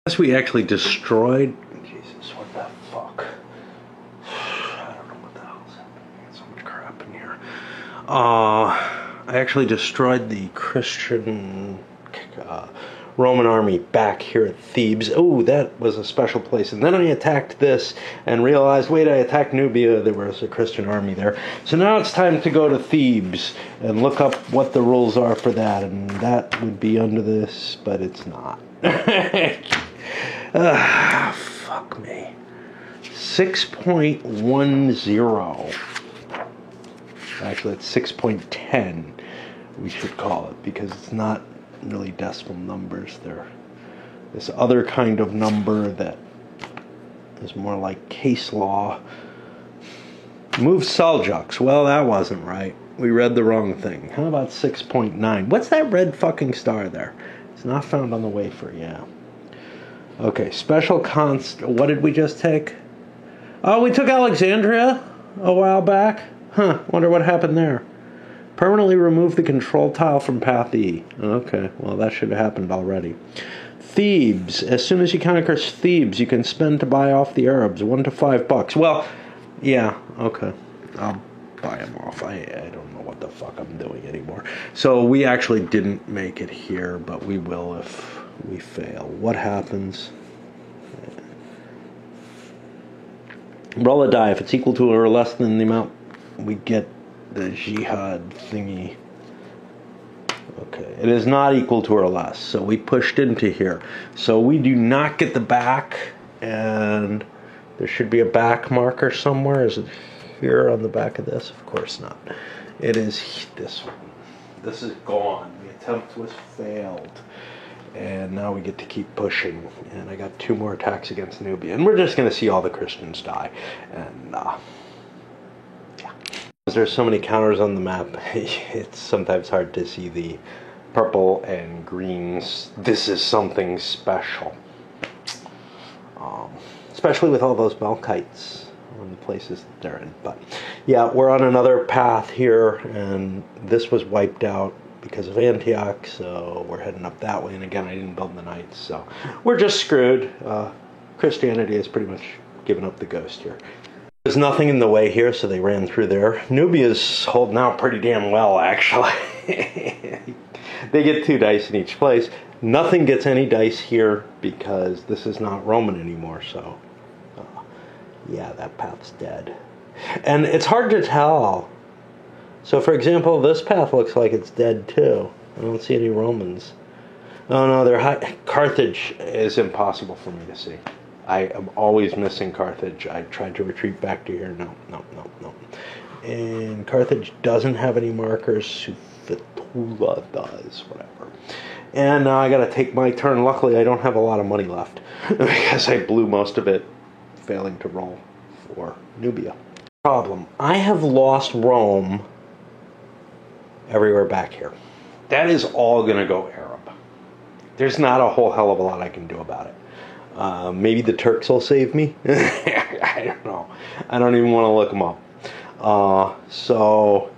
Guess we actually destroyed. Jesus, what the fuck? I don't know what the hell's happening. So much crap in here. I actually destroyed the Christian Roman army back here at Thebes. Oh, that was a special place. And then I attacked this and realized, wait, I attacked Nubia. There was a Christian army there. So now it's time to go to Thebes and look up what the rules are for that. And that would be under this, but it's not. Fuck me. 6.10. Actually, it's 6.10, we should call it, because it's not really decimal numbers. They're this other kind of number that is more like case law. Move Seljuks. Well, that wasn't right. We read the wrong thing. How about 6.9? What's that red fucking star there? It's not found on the wafer, yeah. Okay, special const... What did we just take? Oh, we took Alexandria a while back. Huh, wonder what happened there. Permanently remove the control tile from path E. Okay, well that should have happened already. Thebes. As soon as you conquer Thebes, you can spend to buy off the Arabs. $1 to $5. Well, yeah, okay. I'll buy them off. I don't know what the fuck I'm doing anymore. So we actually didn't make it here, but we will if we fail. What happens? Roll a die. If it's equal to or less than the amount we get the jihad thingy. Okay, it is not equal to or less, so we pushed into here. So we do not get the back, and there should be a back marker somewhere. Is it here on the back of this? Of course not. It is this one. This is gone. The attempt was failed. And now we get to keep pushing. And I got 2 more attacks against Nubia. And we're just going to see all the Christians die. And, yeah. There's so many counters on the map, it's sometimes hard to see the purple and greens. This is something special. Especially with all those Melkites on the places that they're in. But, yeah, we're on another path here. And this was wiped out because of Antioch, so we're heading up that way. And again, I didn't build the knights, so we're just screwed. Christianity has pretty much given up the ghost here. There's nothing in the way here, so they ran through there. Nubia's holding out pretty damn well, actually. They get 2 dice in each place. Nothing gets any dice here because this is not Roman anymore, so yeah, that path's dead. And it's hard to tell. So, for example, this path looks like it's dead, too. I don't see any Romans. Oh, no, they're high. Carthage is impossible for me to see. I am always missing Carthage. I tried to retreat back to here. No. And Carthage doesn't have any markers. Sufetula does, whatever. And now I got to take my turn. Luckily, I don't have a lot of money left because I blew most of it failing to roll for Nubia. Problem. I have lost Rome everywhere back here. That is all going to go Arab. There's not a whole hell of a lot I can do about it. Maybe the Turks will save me. I don't know. I don't even want to look them up. So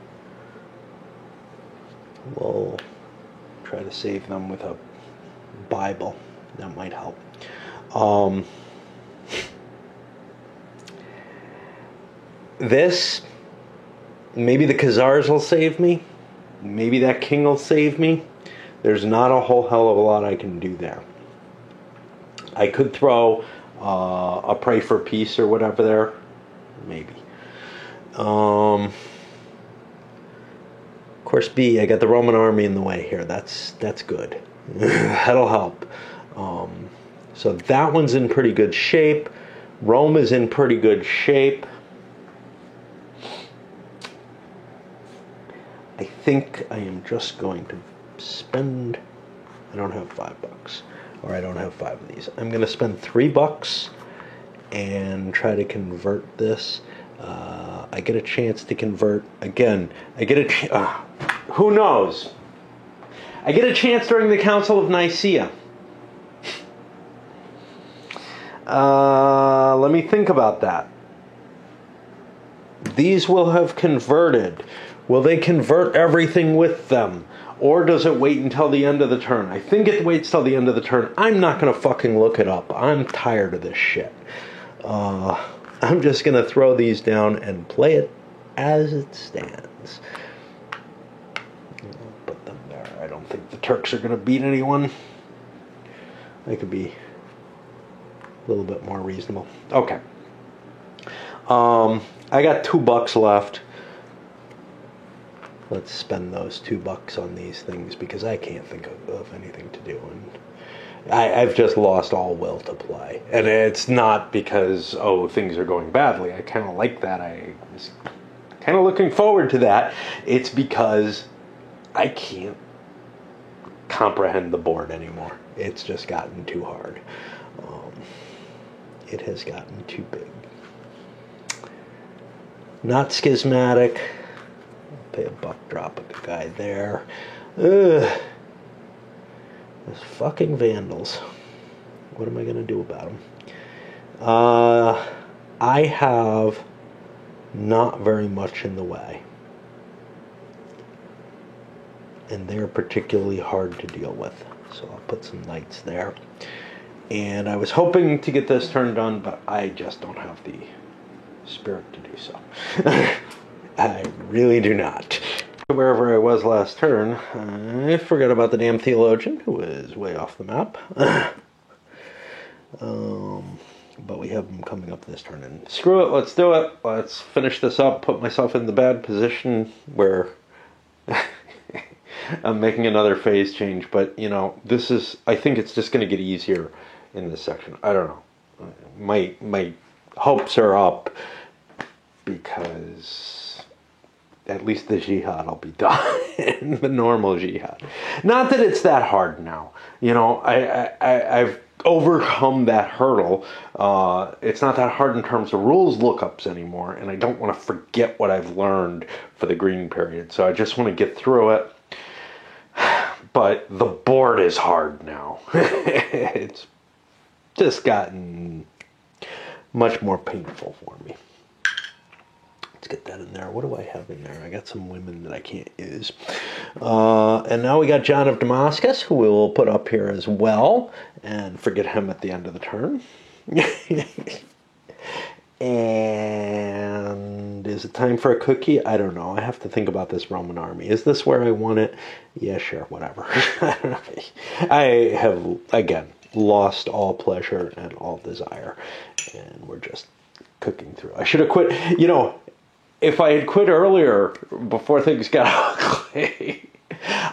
we'll try to save them with a Bible. That might help. This, maybe the Khazars will save me. Maybe that king will save me. There's not a whole hell of a lot I can do there. I could throw a pray for peace or whatever there. Maybe. Of course, B, I got the Roman army in the way here. That's good. That'll help. So that one's in pretty good shape. Rome is in pretty good shape. I think I am just going to spend... I don't have $5. Or I don't have 5 of these. I'm going to spend $3 and try to convert this. I get a chance to convert again. I get a who knows? I get a chance during the Council of Nicaea. Let me think about that. These will have converted. Will they convert everything with them? Or does it wait until the end of the turn? I think it waits till the end of the turn. I'm not going to fucking look it up. I'm tired of this shit. I'm just going to throw these down and play it as it stands. I'll put them there. I don't think the Turks are going to beat anyone. They could be a little bit more reasonable. Okay. I got $2 left. Let's spend those $2 on these things because I can't think of anything to do. And I've just lost all will to play. And it's not because, things are going badly. I kind of like that. I was kind of looking forward to that. It's because I can't comprehend the board anymore. It's just gotten too hard. It has gotten too big. Not schismatic. I'll pay $1 drop at the guy there. Ugh. Those fucking vandals. What am I going to do about them? I have not very much in the way. And they're particularly hard to deal with. So I'll put some knights there. And I was hoping to get this turn done, but I just don't have the spirit to do so. I really do not. Wherever I was last turn, I forgot about the damn theologian, who is way off the map. But we have him coming up this turn. And screw it, let's do it. Let's finish this up, put myself in the bad position where I'm making another phase change. But, I think it's just going to get easier in this section. I don't know. My hopes are up because at least the jihad will be done. The normal jihad. Not that it's that hard now. I've overcome that hurdle. It's not that hard in terms of rules lookups anymore, and I don't want to forget what I've learned for the green period. So I just want to get through it. But the board is hard now. It's just gotten much more painful for me. Let's get that in there. What do I have in there? I got some women that I can't use. And now we got John of Damascus, who we will put up here as well. And forget him at the end of the turn. And is it time for a cookie? I don't know. I have to think about this Roman army. Is this where I want it? Yeah, sure, whatever. I have, again, lost all pleasure and all desire. And we're just cooking through. I should have quit. If I had quit earlier, before things got ugly,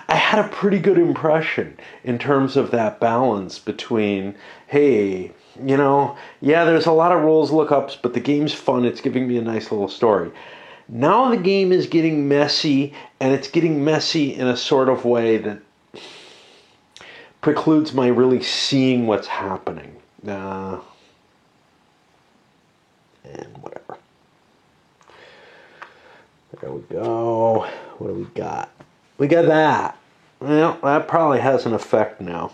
I had a pretty good impression in terms of that balance between, hey, there's a lot of rules lookups, but the game's fun. It's giving me a nice little story. Now the game is getting messy, and it's getting messy in a sort of way that precludes my really seeing what's happening. And whatever. There we go. What do we got? We got that. Well, that probably has an effect now.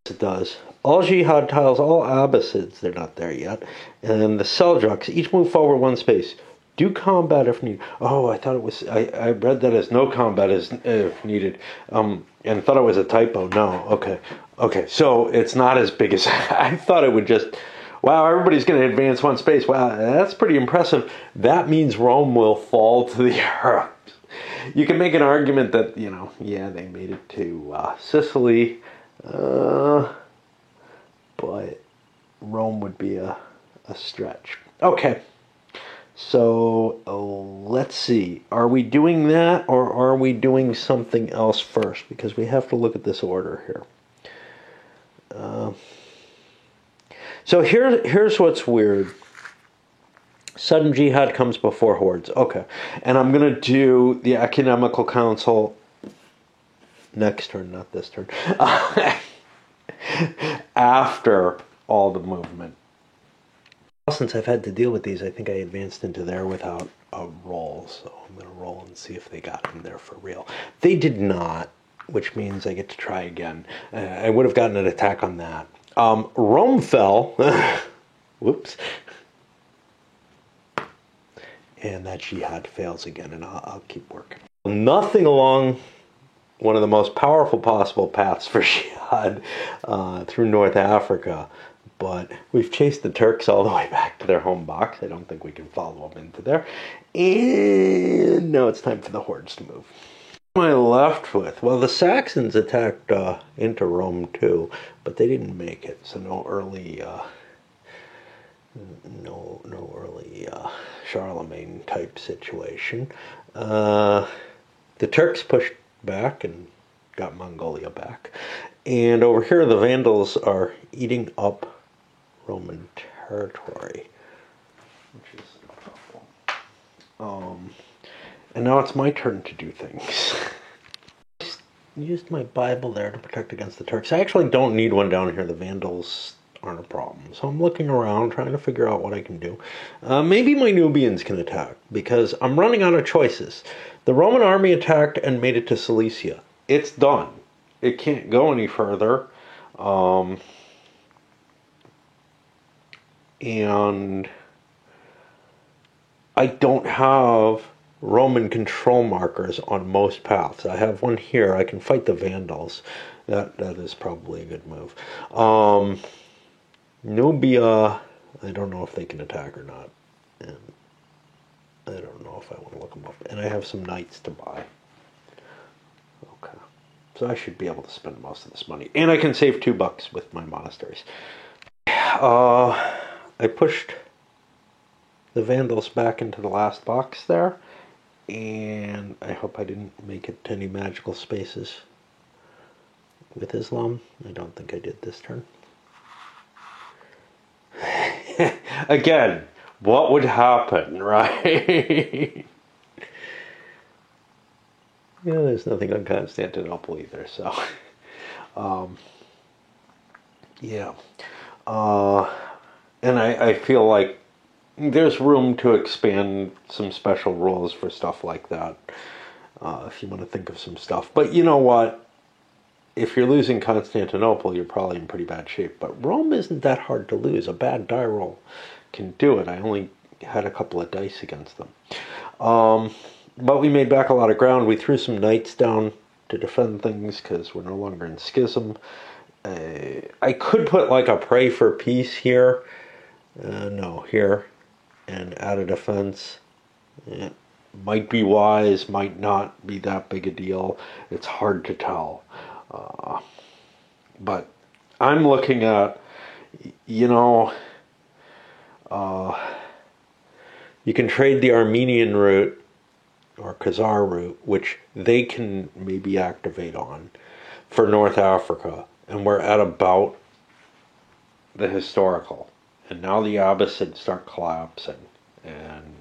It does. All jihad tiles, all Abbasids, they're not there yet. And the Seljuks, each move forward 1 space. Do combat if needed. Oh, I thought it was... I read that as no combat is if needed. And thought it was a typo. No, okay. Okay, so it's not as big as... I thought it would just... Wow, everybody's going to advance 1 space. Wow, that's pretty impressive. That means Rome will fall to the earth. You can make an argument that, they made it to Sicily. But Rome would be a stretch. Okay. So, let's see. Are we doing that, or are we doing something else first? Because we have to look at this order here. So here's what's weird. Sudden Jihad comes before Hordes. Okay. And I'm going to do the Economical Council next turn, not this turn. After all the movement. Since I've had to deal with these, I think I advanced into there without a roll. So I'm going to roll and see if they got in there for real. They did not, which means I get to try again. I would have gotten an attack on that. Rome fell. Whoops. And that jihad fails again, and I'll keep working. Nothing along one of the most powerful possible paths for jihad through North Africa. But we've chased the Turks all the way back to their home box. I don't think we can follow them into there. And now it's time for the hordes to move. What am I left with? Well, the Saxons attacked into Rome too, but they didn't make it. So no early Charlemagne type situation. The Turks pushed back and got Mongolia back. And over here the Vandals are eating up Roman territory, which is a problem. And now it's my turn to do things. I used my Bible there to protect against the Turks. I actually don't need one down here. The Vandals aren't a problem. So I'm looking around, trying to figure out what I can do. Maybe my Nubians can attack, because I'm running out of choices. The Roman army attacked and made it to Cilicia. It's done. It can't go any further. And I don't have Roman control markers on most paths. I have one here. I can fight the Vandals. That is probably a good move. Nubia, I don't know if they can attack or not. And I don't know if I want to look them up. And I have some knights to buy. Okay. So I should be able to spend most of this money. And I can save $2 with my monasteries. I pushed the Vandals back into the last box there. And I hope I didn't make it to any magical spaces with Islam. I don't think I did this turn. Again, what would happen, right? Yeah, there's nothing on Constantinople either, so... yeah. And I feel like there's room to expand some special rules for stuff like that, if you want to think of some stuff. But you know what? If you're losing Constantinople, you're probably in pretty bad shape. But Rome isn't that hard to lose. A bad die roll can do it. I only had a couple of dice against them. But we made back a lot of ground. We threw some knights down to defend things because we're no longer in schism. I could put like a pray for peace here. No, here. And add a defense. It might be wise, might not be that big a deal. It's hard to tell. But I'm looking at, you know, you can trade the Armenian route or Khazar route, which they can maybe activate on, for North Africa. And we're at about the historical. And now the Abbasids start collapsing, and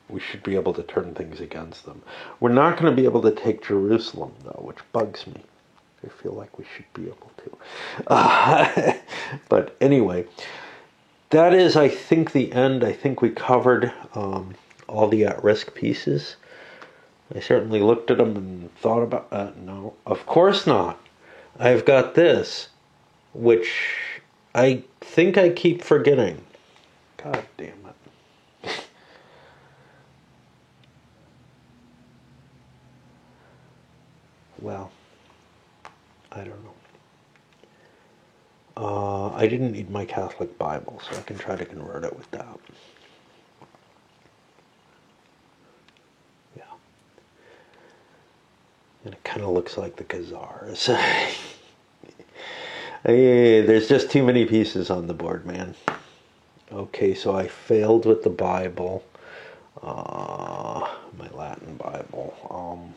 we should be able to turn things against them. We're not going to be able to take Jerusalem, though, which bugs me. I feel like we should be able to. But anyway, that is, I think, the end. I think we covered all the at-risk pieces. I certainly looked at them and thought about... no, of course not. I've got this, which... I think I keep forgetting. God damn it. Well, I don't know. I didn't need my Catholic Bible, so I can try to convert it with that. Yeah. And it kind of looks like the Khazars. Hey, there's just too many pieces on the board, man. Okay, so I failed with the Bible. My Latin Bible.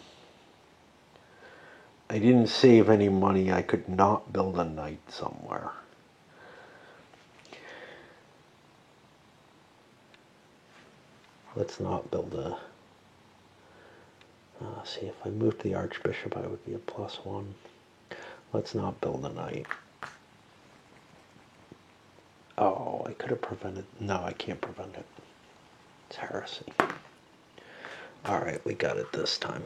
I didn't save any money. I could not build a knight somewhere. Let's not build a... see, if I moved the Archbishop, I would be a +1. Let's not build a knight. Oh, I could have prevented... No, I can't prevent it. It's heresy. Alright, we got it this time.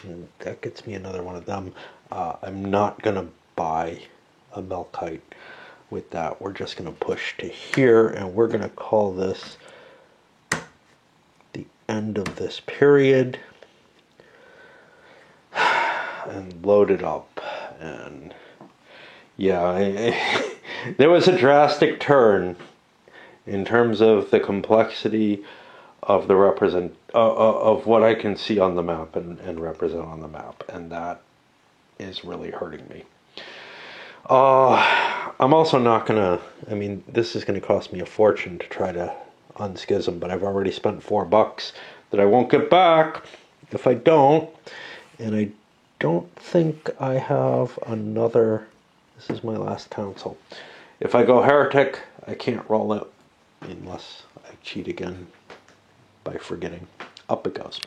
And that gets me another one of them. I'm not going to buy a Melkite with that. We're just going to push to here, and we're going to call this the end of this period. and load it up, and yeah, there was a drastic turn in terms of the complexity of the of what I can see on the map and represent on the map, and that is really hurting me. I'm also not gonna. I mean, this is gonna cost me a fortune to try to unschism, but I've already spent $4 that I won't get back if I don't, and I don't think I have another. This is my last council. If I go heretic, I can't roll it unless I cheat again by forgetting. Up it goes.